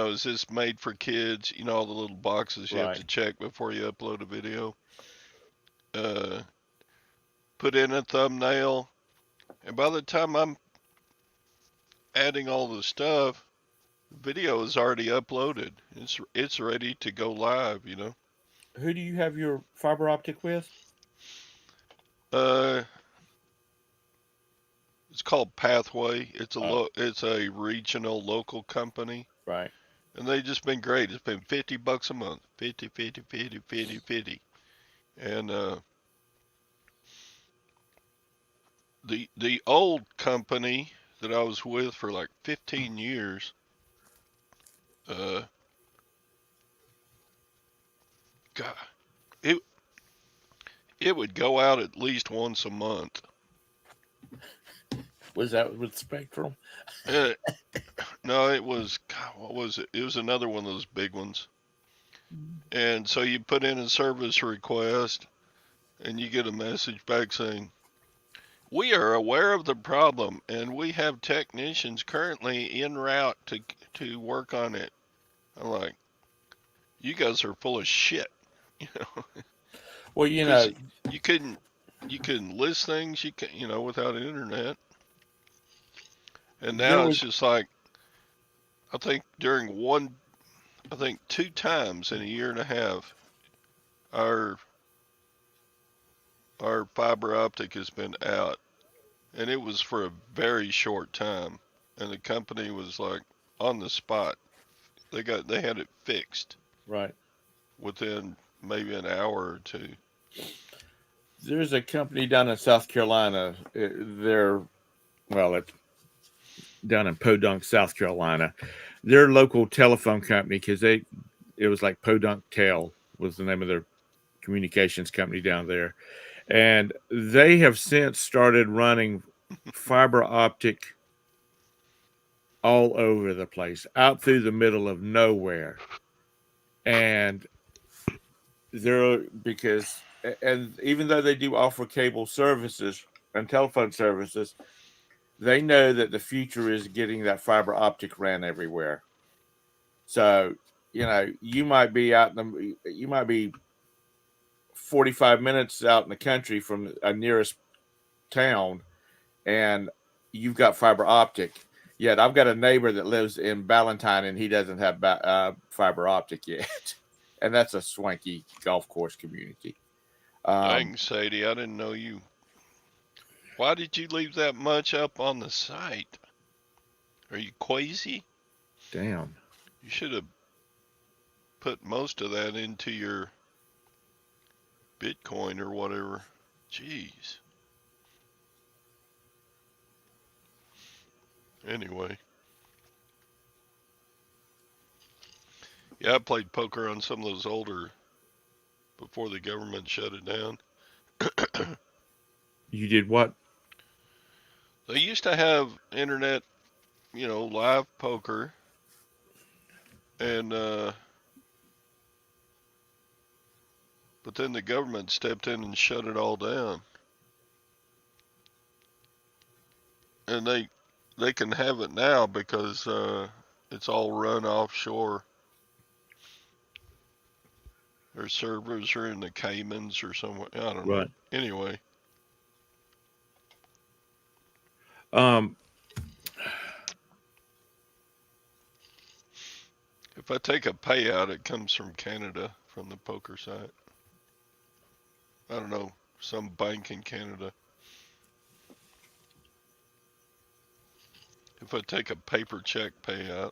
is this made for kids? All the little boxes you have Right. to check before you upload a video. Uh, Put in a thumbnail, and by the time I'm adding all the stuff, the video is already uploaded. It's ready to go live. Who do you have your fiber optic with? Uh, it's called Pathway. Oh, It's a regional local company. right. And they just been great. It's been $50 a month. 50, 50, 50, 50, 50. And the old company that I was with for like 15 years, uh God, it it would go out at least once a month. Was that with Spectrum? Uh, no, it was God, what was it? It was another one of those big ones. And so you put in a service request and you get a message back saying, "We are aware of the problem and we have technicians currently en route to work on it." I'm like, "You guys are full of shit," you know, Well, because you couldn't you couldn't list things without internet. And there now was it's just like I think I think 2 times in a year and a half, our our fiber optic has been out, and it was for a very short time, and the company was like on the spot. They had it fixed right. within maybe an hour or two. There's a company down in South Carolina. They're well, it's down in Podunk, South Carolina. Their local telephone company because it was like Podunk Tel was the name of their communications company down there, and they have since started running fiber optic all over the place, out through the middle of nowhere, and they're because and even though they do offer cable services and telephone services, they know that the future is getting that fiber optic ran everywhere. So, you might be you might be 45 minutes out in the country from a nearest town and you've got fiber optic. Yet I've got a neighbor that lives in Ballantyne and he doesn't have fiber optic yet. And that's a swanky golf course community. Um, Dang, Sadie, I didn't know you. Why did you leave that much up on the site? Are you crazy? damn. You should have put most of that into your Bitcoin or whatever. Jeez. Anyway, yeah, I played poker on some of those older before the government shut it down. You did what? They used to have internet, live poker, and but then the government stepped in and shut it all down. And they can have it now because it's all run offshore. Their servers are in the Caymans or somewhere. I don't know. Right. Anyway, Um, if I take a payout, it comes from Canada, from the poker site. I don't know, some bank in Canada. If I take a paper check payout,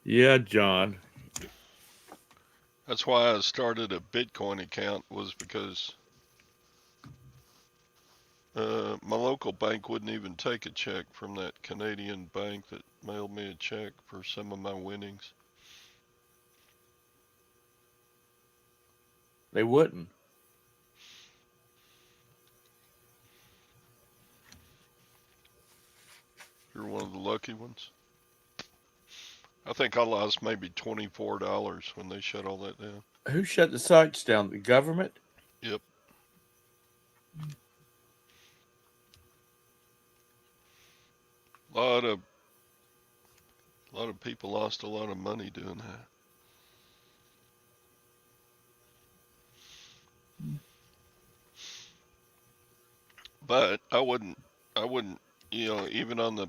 yeah, John. that's why I started a Bitcoin account, was because My local bank wouldn't even take a check from that Canadian bank that mailed me a check for some of my winnings. They wouldn't. You're one of the lucky ones. I think I lost maybe $24 when they shut all that down. Who shut the sites down? The government? Yep. A lot of people lost a lot of money doing that. But I wouldn't, even on the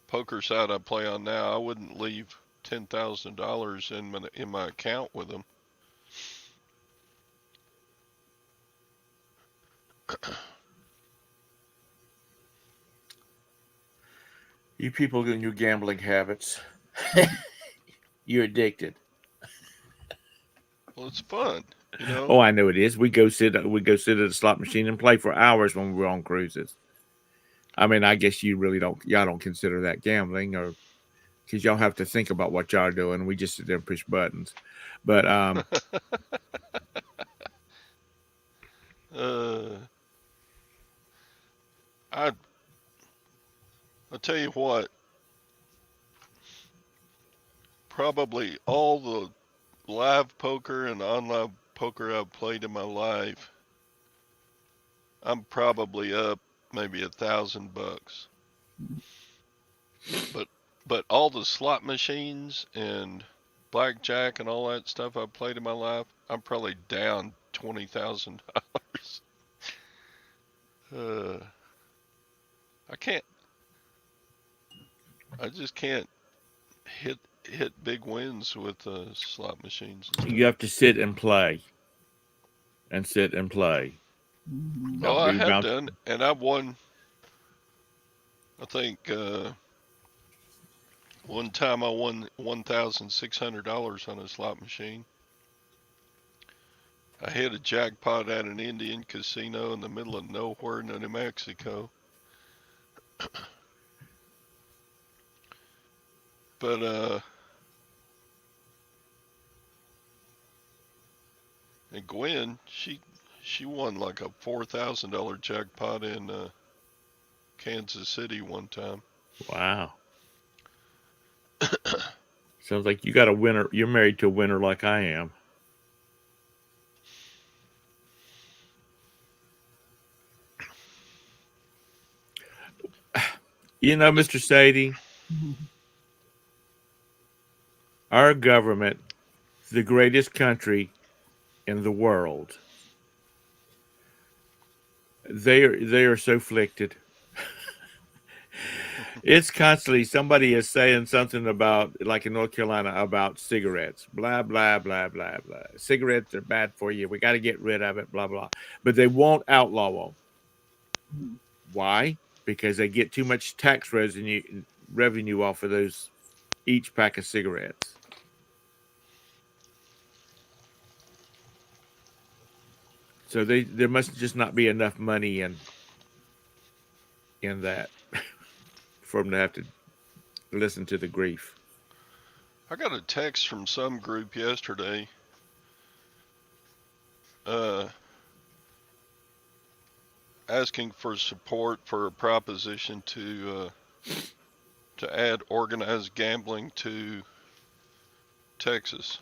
poker side I play on now, I wouldn't leave $10,000 in my account with them. You people and your gambling habits. You're addicted. Well, it's fun, Oh, I know it is. We go sit at a slot machine and play for hours when we're on cruises. I mean, I guess y'all don't consider that gambling, or because y'all have to think about what y'all are doing. We just sit there and push buttons. But uh, I I'll tell you what, probably all the live poker and online poker I've played in my life, I'm probably up maybe $1,000. But all the slot machines and blackjack and all that stuff I've played in my life, I'm probably down $20,000. Uh, I can't. I just can't hit big wins with slot machines and you stuff. have to sit and play, and sit and play. Oh, Don't I be have bound. done, and I've won. I think one time I won $1,600 on a slot machine. I hit a jackpot at an Indian casino in the middle of nowhere in New Mexico. But and Gwen, she won like a $4,000 jackpot in Kansas City one time. Wow. Sounds like you got a winner. You're married to a winner like I am. You know, Mr. Sadie, our government is the greatest country in the world. They are so afflicted. It's constantly somebody is saying something about, like in North Carolina, about cigarettes. Blah blah blah blah blah. Cigarettes are bad for you. We got to get rid of it. Blah blah. But they won't outlaw them. Why? Because they get too much tax revenue off of those each pack of cigarettes. So there must just not be enough money in that for them to have to listen to the grief. I got a text from some group yesterday. Asking for support for a proposition to add organized gambling to Texas.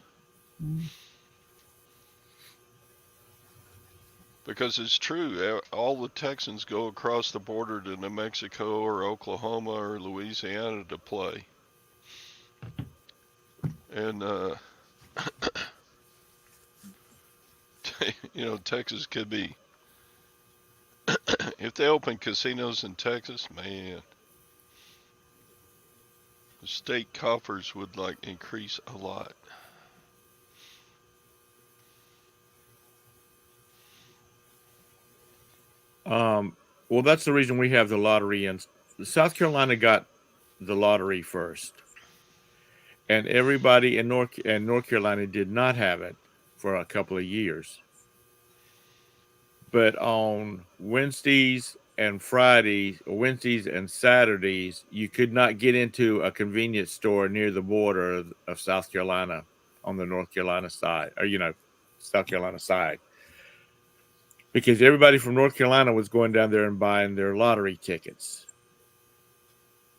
Because it's true, all the Texans go across the border to New Mexico or Oklahoma or Louisiana to play. And, Texas could be, if they open casinos in Texas, man, the state coffers would increase a lot. Well, that's the reason we have the lottery, and South Carolina got the lottery first, and everybody in North Carolina did not have it for a couple of years. But on Wednesdays and Fridays, Wednesdays and Saturdays, you could not get into a convenience store near the border of South Carolina on the North Carolina side, or South Carolina side, because everybody from North Carolina was going down there and buying their lottery tickets.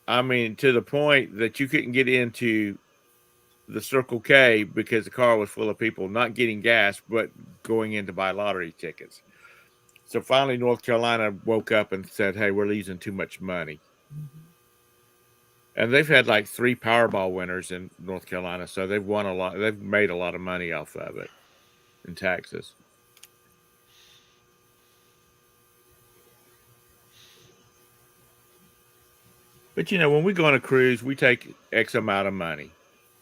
I mean, to the point that you couldn't get into the Circle K because the car was full of people not getting gas, but going in to buy lottery tickets. So finally, North Carolina woke up and said, "Hey, we're losing too much money." And they've had like 3 Powerball winners in North Carolina, so they've won a lot. They've made a lot of money off of it in taxes. But when we go on a cruise, we take X amount of money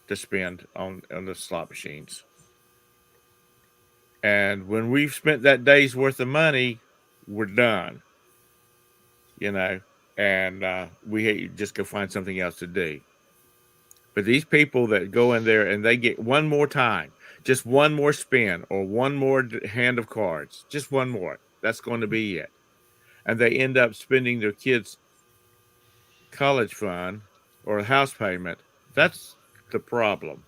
to spend on the slot machines. And when we've spent that day's worth of money, we're done. And we just go find something else to do. But these people that go in there and they get one more time, just one more spin or one more hand of cards, just one more, that's going to be it. And they end up spending their kids' college fund or a house payment. That's the problem.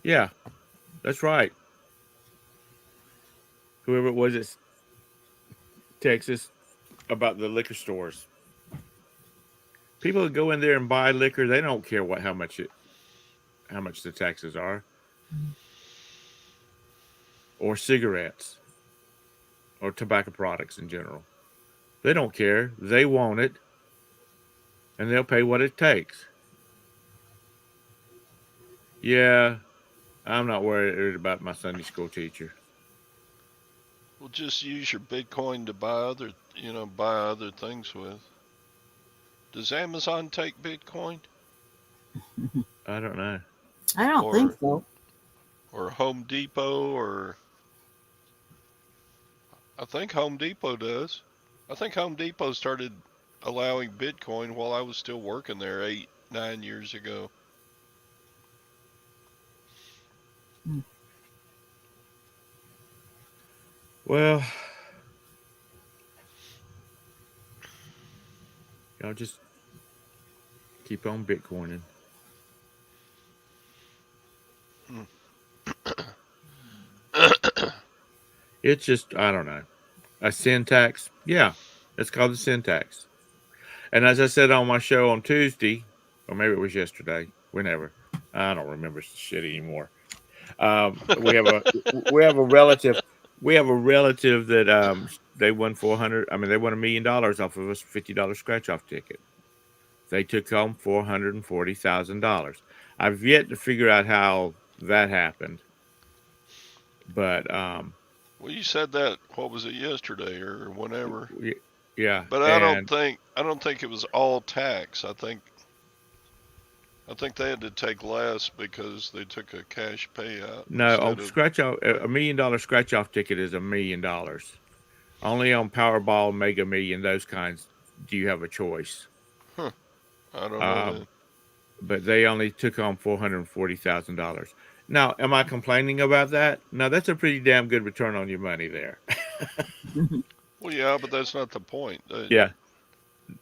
Yeah, that's right. Whoever it was at Texas about the liquor stores. People that go in there and buy liquor, they don't care how much the taxes are, or cigarettes, or tobacco products in general. They don't care. They want it, and they'll pay what it takes. Yeah, I'm not worried about my Sunday school teacher. Well, just use your Bitcoin to buy other things with. Does Amazon take Bitcoin I don't know. I don't think or so. Home Depot or I think Home Depot does. I think Home Depot started allowing Bitcoin while I was still working there 8, 9 years ago. Hmm. Well, y'all just keep on Bitcoining. Hmm. It's just, I don't know. A sin tax? Yeah, it's called the sin tax. And as I said on my show on Tuesday, or maybe it was yesterday, whenever, I don't remember shit anymore. We have a relative. We have a relative that they won 400. I mean, they won $1 million off of a $50 scratch off ticket. They took home $440,000. I've yet to figure out how that happened, but Well, you said that. What was it, yesterday or whenever? yeah, But and I don't think it was all tax. I think they had to take less because they took a cash payout no, on instead of. scratch off But $1 million scratch off ticket is $1 million. Only on Powerball, Mega Million, those kinds, do you have a choice. huh, I don't know Um, then. but they only took home $440,000. Now, am I complaining about that? No, that's a pretty damn good return on your money there. Well, yeah, but that's not the point. They, Yeah,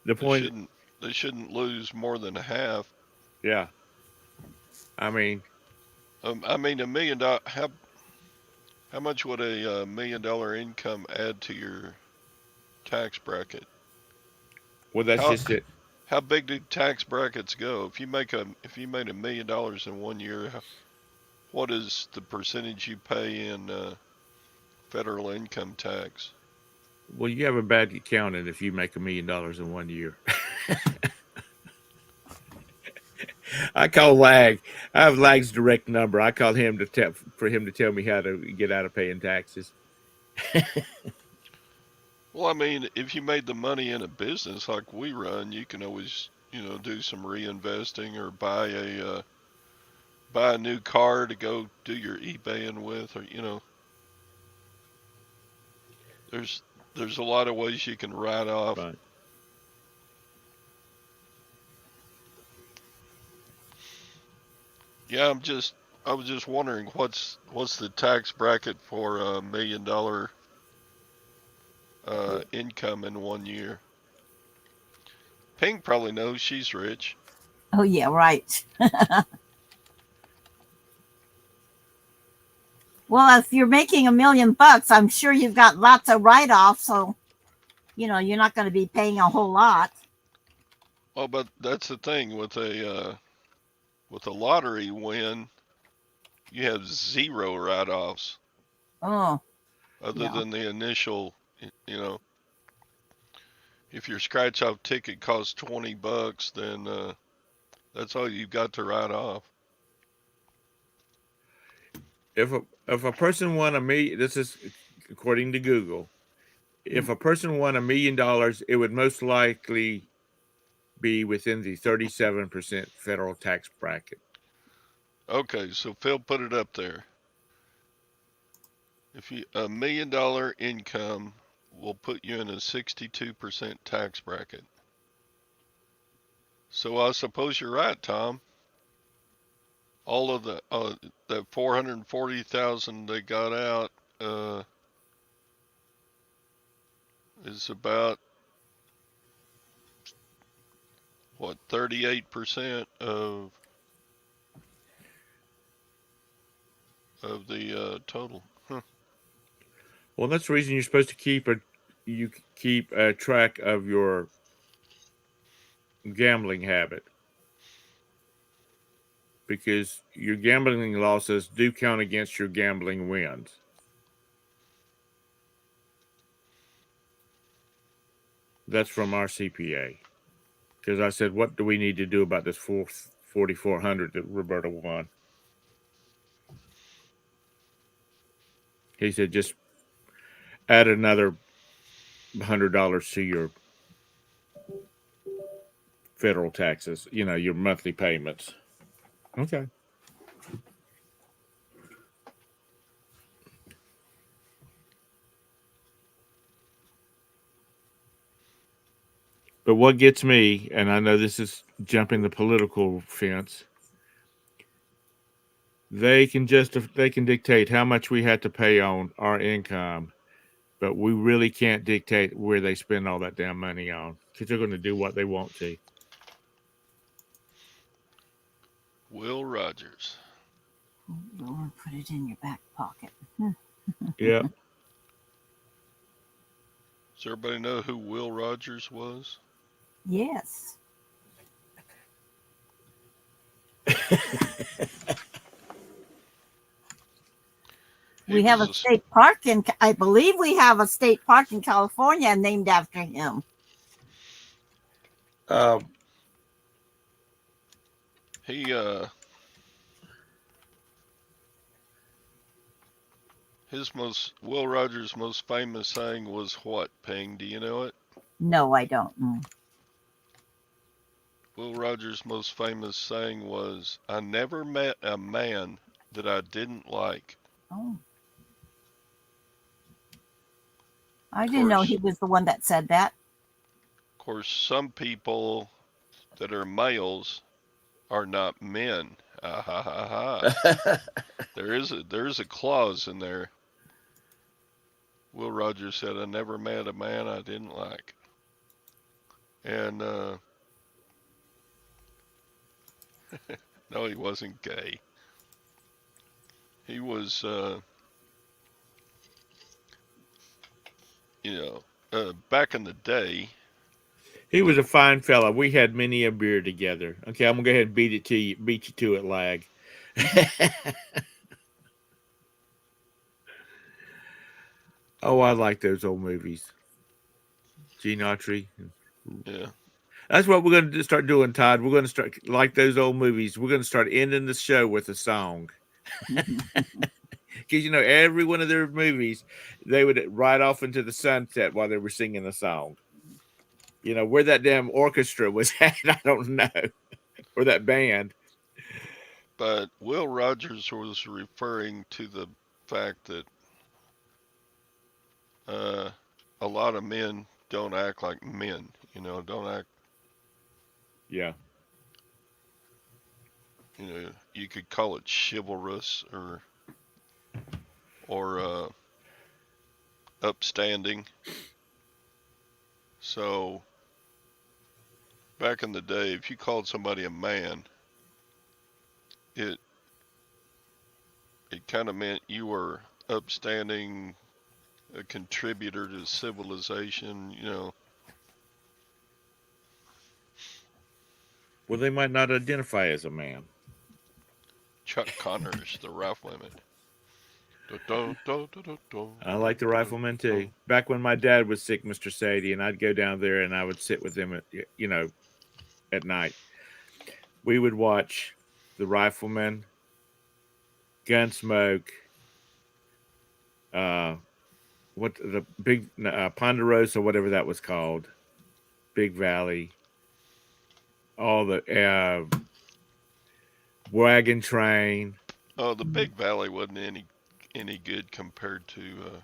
the they point. shouldn't they shouldn't lose more than half. Yeah, I mean, I mean, $1 million. How much would a $1 million income add to your tax bracket? well, that's How just it. how big do tax brackets go? If you made $1 million in one year, what is the percentage you pay in federal income tax? Well, you have a bad accountant if you make $1 million in one year. I call Lag. I have Lag's direct number. I call him for him to tell me how to get out of paying taxes. Well, I mean, if you made the money in a business like we run, you can always, do some reinvesting or buy a new car to go do your eBaying with, or there's there's a lot of ways you can write off. Right. Yeah, I was just wondering what's the tax bracket for $1 million income in 1 year. Pink probably knows, she's rich. Oh yeah, right. Well, if you're making $1 million, I'm sure you've got lots of write-offs, so you're not going to be paying a whole lot. Well, but that's the thing with a lottery win, you have zero write-offs Oh, other yeah. than the initial. You know, if your scratch-off ticket costs $20, then that's all you've got to write off. If a person won a million, this is according to Google. If a person won $1 million, it would most likely be within the 37% federal tax bracket. Okay, so Phil put it up there. If you $1 million income will put you in a 62% tax bracket. So I suppose you're right, Tom. All of that 440,000 they got out is about what 38% of the total. Huh. Well, that's the reason you're supposed to keep a track of your gambling habit, because your gambling losses do count against your gambling wins. That's from our CPA. Because I said, what do we need to do about this 4,400 that Roberta won? He said, just add another $100 to your federal taxes, your monthly payments. Okay. But what gets me, and I know this is jumping the political fence, they can dictate how much we have to pay on our income, but we really can't dictate where they spend all that damn money on, because they're going to do what they want to. Will Rogers. Or put it in your back pocket. Yeah. Does everybody know who Will Rogers was? Yes. We have a state park I believe we have a state park in California named after him. He Will Rogers' most famous saying was what, Ping? Do you know it? No, I don't. Will Rogers' most famous saying was, "I never met a man that I didn't like." Oh. I didn't know he was the one that said that. Of course, some people that are males are not men. Ah, ha, ha, ha. There is a clause in there. Will Rogers said, "I never met a man I didn't like," and no, he wasn't gay. He was, back in the day. He was a fine fella. We had many a beer together. Okay, I'm gonna go ahead and beat you to it, Lag. Oh, I like those old movies. Gene Autry. Yeah. That's what we're going to start doing, Todd. We're going to start like those old movies. We're going to start ending the show with a song. Because every one of their movies, they would ride off into the sunset while they were singing the song. Where that damn orchestra was at, I don't know, or that band. But Will Rogers was referring to the fact that a lot of men don't act like men. Don't act. Yeah. you could call it chivalrous or upstanding. So back in the day, if you called somebody a man, it it kind of meant you were upstanding, a contributor to civilization. Well, they might not identify as a man. Chuck Connors, the rifleman. I like the rifleman too. Back when my dad was sick, Mr. Sadie, and I'd go down there and I would sit with him at night. We would watch the rifleman, Gunsmoke, uh, what the big Ponderosa, whatever that was called, Big Valley, all the Wagon Train. Oh, the Big Valley wasn't any good compared to the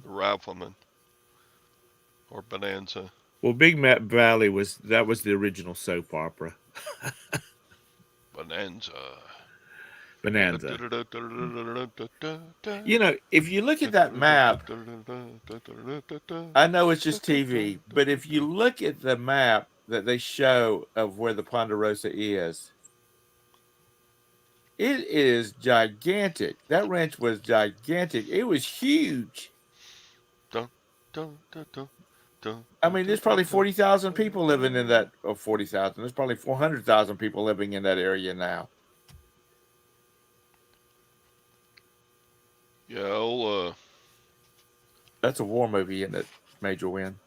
Rifleman or Bonanza. Well, Valley was the original soap opera. Bonanza. Bonanza. If you look at that map, I know it's just TV, but if you look at the map that they show of where the Ponderosa is, it is gigantic. That ranch was gigantic. It was huge. I mean, there's probably 40,000 people living in that, or 40,000. There's probably 400,000 people living in that area now. Yeah, That's a war movie, isn't it, Major Win?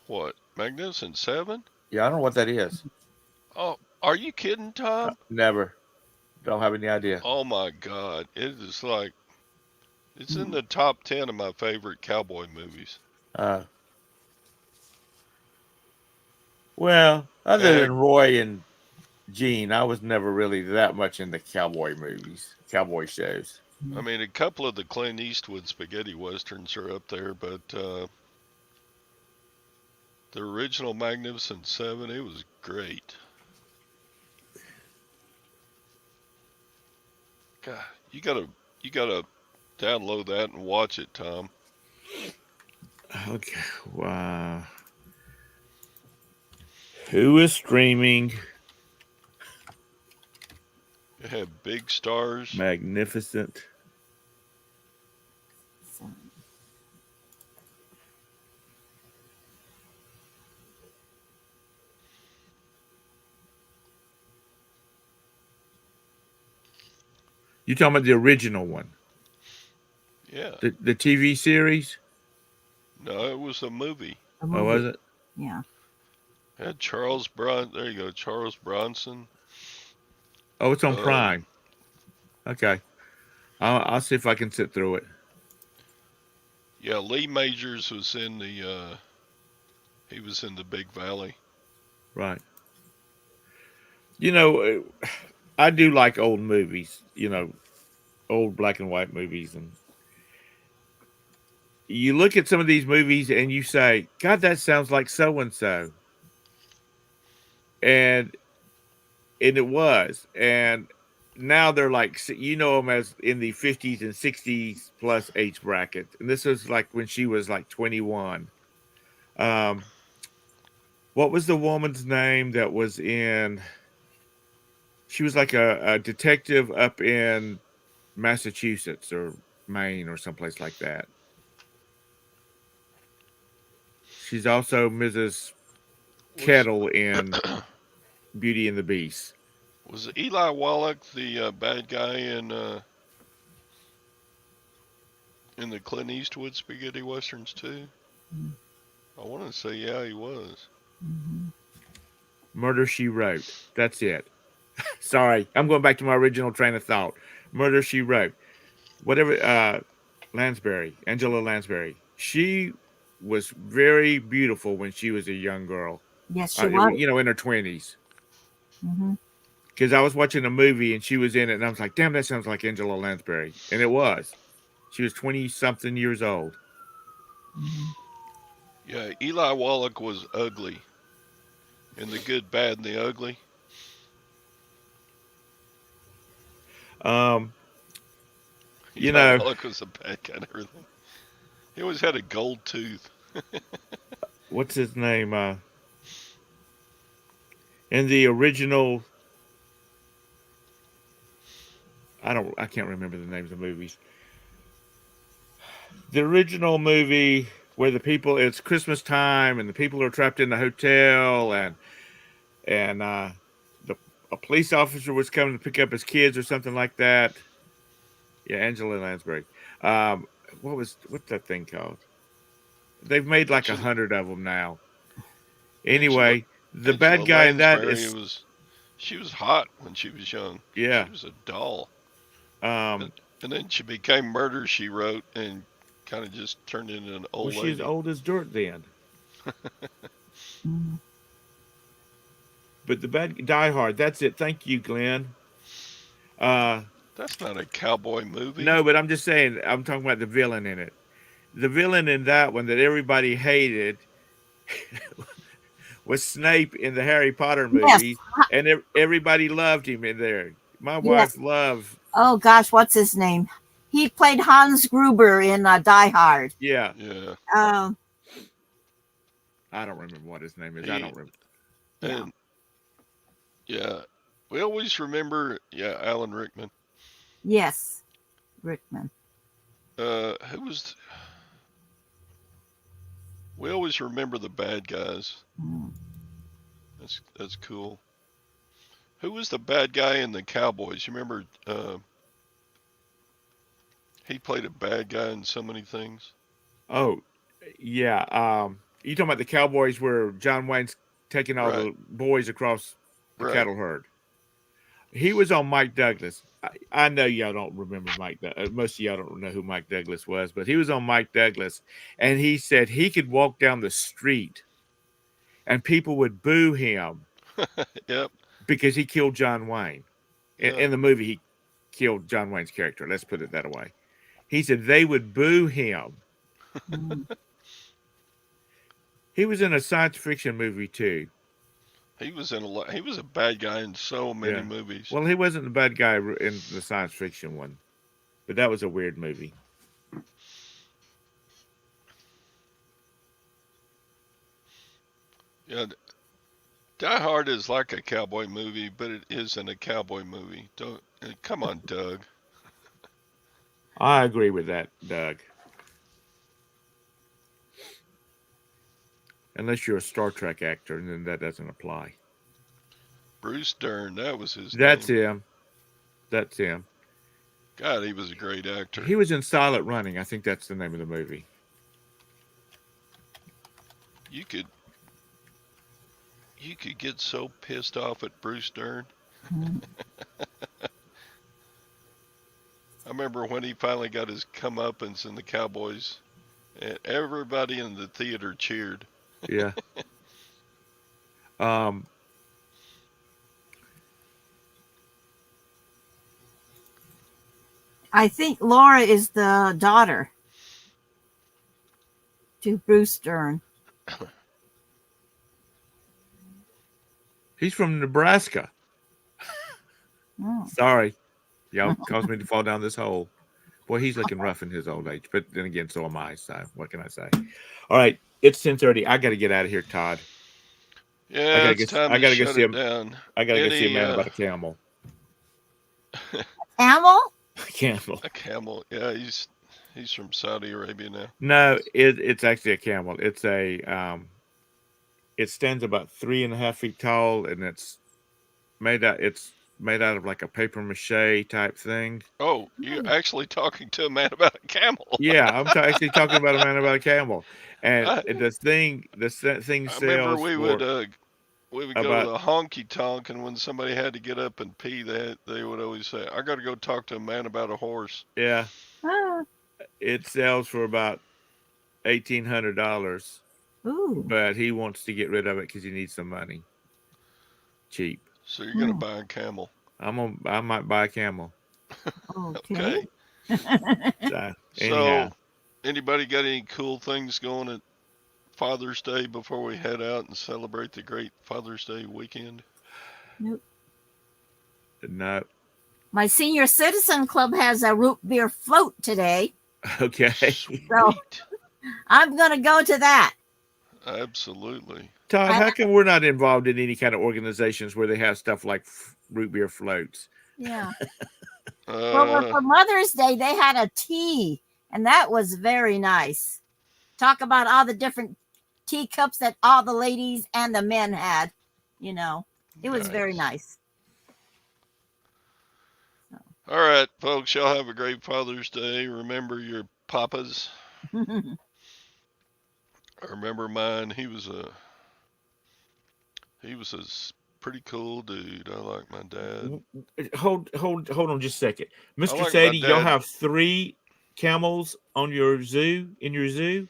what? Magnificent Seven? Yeah, I don't know what that is. Oh, are you kidding, Tom? Never. Don't have any idea. Oh my God. It's in the top 10 of my favorite cowboy movies. Well, other than Roy and Gene, I was never really that much into cowboy movies, cowboy shows. I mean, a couple of the Clint Eastwood spaghetti westerns are up there, but the original Magnificent Seven, it was great. God, you gotta download that and watch it, Tom. Okay. Wow. Who is streaming? It had big stars. Magnificent. You talking about the original one? Yeah. The TV series? No, it was a movie. Oh, was it? Yeah. It had there you go, Charles Bronson. Oh, it's on Prime. Okay. I'll see if I can sit through it. Yeah, Lee Majors was in he was in the Big Valley. Right. I do like old movies, old black and white movies. And you look at some of these movies and you say, God, that sounds like so-and-so. And it was. And now they're like, them as in the 50s and 60s plus age bracket. And this was like when she was like 21. What was the woman's name that was in? She was like a detective up in Massachusetts or Maine or someplace like that. She's also Mrs. Kettle in Beauty and the Beast. Was Eli Wallach the bad guy in the Clint Eastwood spaghetti westerns too? I want to say yeah, he was. Murder, She Wrote. That's it. Sorry, I'm going back to my original train of thought. Murder, She Wrote. Whatever. Angela Lansbury. She was very beautiful when she was a young girl. Yes, she was. In her 20s. Because I was watching a movie and she was in it, and I was like, "Damn, that sounds like Angela Lansbury," and it was. She was 20-something years old. Yeah, Eli Wallach was ugly. In The Good, Bad, and the Ugly. Um, You you know, know, Wallach was a bad guy and everything. He always had a gold tooth. what's his name? In the original, I can't remember the names of movies. The original movie where the people, it's Christmas time and the people are trapped in the hotel, and the a police officer was coming to pick up his kids or something like that. Yeah, Angela Lansbury. Um, what's that thing called? They've made like Angela, 100 of them now. Angela, Anyway, the Angela bad guy in that Lansbury is, was. She was hot when she was young. yeah. She was a doll. And, Um, and then she became Murder, She Wrote, and kind of just turned into an well, old she's lady. old as dirt then. Mm. But the bad Die Hard, that's it. Thank you, Glenn. Uh, That's not a cowboy movie. no, but I'm just saying, I'm talking about the villain in it. The villain in that one that everybody hated was Snape in the Harry Potter Yes, movies, and everybody loved him in there. My wife yes. loved, Oh gosh, what's his name? He played Hans Gruber in Die Hard. yeah. Yeah. Um, I don't remember what his name is. I He don't remember. yeah. and yeah. We always remember. Yeah, Alan Rickman. Yes, Rickman. Who was? We always remember the bad guys. Mm. That's cool. Who was the bad guy in the Cowboys? You remember? He played a bad guy in so many things. Oh, yeah. You talking about the Cowboys where John Wayne's taking all Right. the boys across the Right. cattle herd? He was on Mike Douglas. I know y'all don't remember most of y'all don't know who Mike Douglas was, but he was on Mike Douglas, and he said he could walk down the street and people would boo him Yep. because he killed John Wayne. Yeah. In the movie, he killed John Wayne's character. Let's put it that way. He said they would boo him. Mm. He was in a science fiction movie too. He was in a lot. He was a bad guy in so many Yeah. movies. Well, he wasn't the bad guy in the science fiction one, but that was a weird movie. Yeah. Die Hard is like a cowboy movie, but it isn't a cowboy movie. Don't come on, Doug. I agree with that, Doug. Unless you're a Star Trek actor, and then that doesn't apply. Bruce Dern, that was his That's name. him. That's him. God, he was a great actor. He was in Silent Running. I think that's the name of the movie. You could get so pissed off at Bruce Dern. Mm. I remember when he finally got his comeuppance in the Cowboys, and everybody in the theater cheered. Yeah. Um, I think Laura is the daughter to Bruce Dern. he's from Nebraska. Oh. Sorry, y'all caused me to fall down this hole. Boy, he's looking rough in his old age. But then again, so am I. So what can I say? All right, it's 10:30. I got to get out of here, Todd. Yeah, it's time I to gotta go shut see it him. down. I gotta go see a Any man about a camel. Camel? Camel. a camel? Yeah, he's from Saudi Arabia now. No, it's actually a camel. It's a it stands about 3.5 feet tall, and it's made out of like a paper mache type thing. Oh, you're actually talking to a man about a camel. Yeah, actually talking about a man about a camel, and I, the thing I remember sells for we would go to about the honky tonk, and when somebody had to get up and pee, they would always say, "I got to go talk to a man about a horse." yeah, Ah, it sells for about $1,800, ooh. but he wants to get rid of it because he needs some money, cheap. So you're gonna Hmm. buy a camel? I might buy a camel. Okay. Okay. So anyhow, So anybody got any cool things going at Father's Day before we head out and celebrate the great Father's Day weekend? Nope. no, My senior citizen club has a root beer float today. Okay. Sweet. I'm going to go to that. Absolutely. Todd, I- how come we're not involved in any kind of organizations where they have stuff like root beer floats? Yeah. Well, for Mother's Day, they had a tea, and that was very nice. Talk about all the different teacups that all the ladies and the men had. You know, it was very nice. All right, folks, y'all have a great Father's Day. Remember your papas. I remember mine. He was a pretty cool dude. I like my dad. Hold on just a second. I Mr. like my Sadie, y'all dad. have 3 camels on your zoo, in your zoo?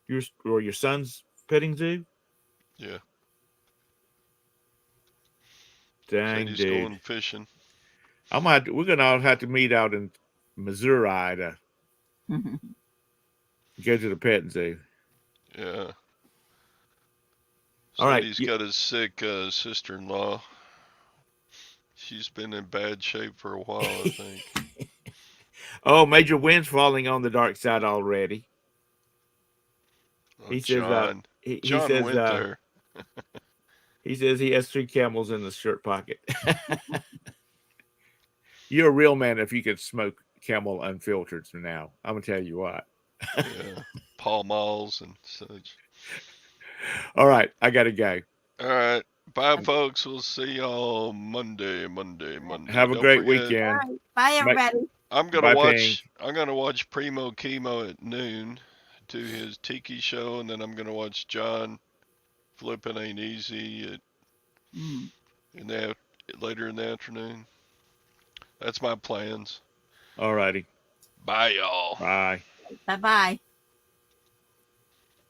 Your son's petting zoo? Yeah. Dang, Said he's dude. going fishing. We're gonna all have to meet out in Missouri to go to the petting zoo. Yeah. All Said right. he's got his sick sister-in-law. She's been in bad shape for a while, I think. Oh, major winds falling on the dark side already. Oh, He says. John. He John says. went there. He says he has 3 camels in the shirt pocket. You're a real man if you could smoke Camel unfiltered. So now I'm gonna tell you what. Yeah. Paul Malls and such. All right, I gotta go. All right. Bye, folks. We'll see y'all Monday. Have a Don't great forget. weekend. Right. Bye, everybody. I'm Bye, gonna watch Primo Chemo at noon to his Tiki show, and then I'm gonna watch John Flippin' Ain't Easy later in the afternoon. That's my plans. All righty. Bye, y'all. Bye. Bye bye.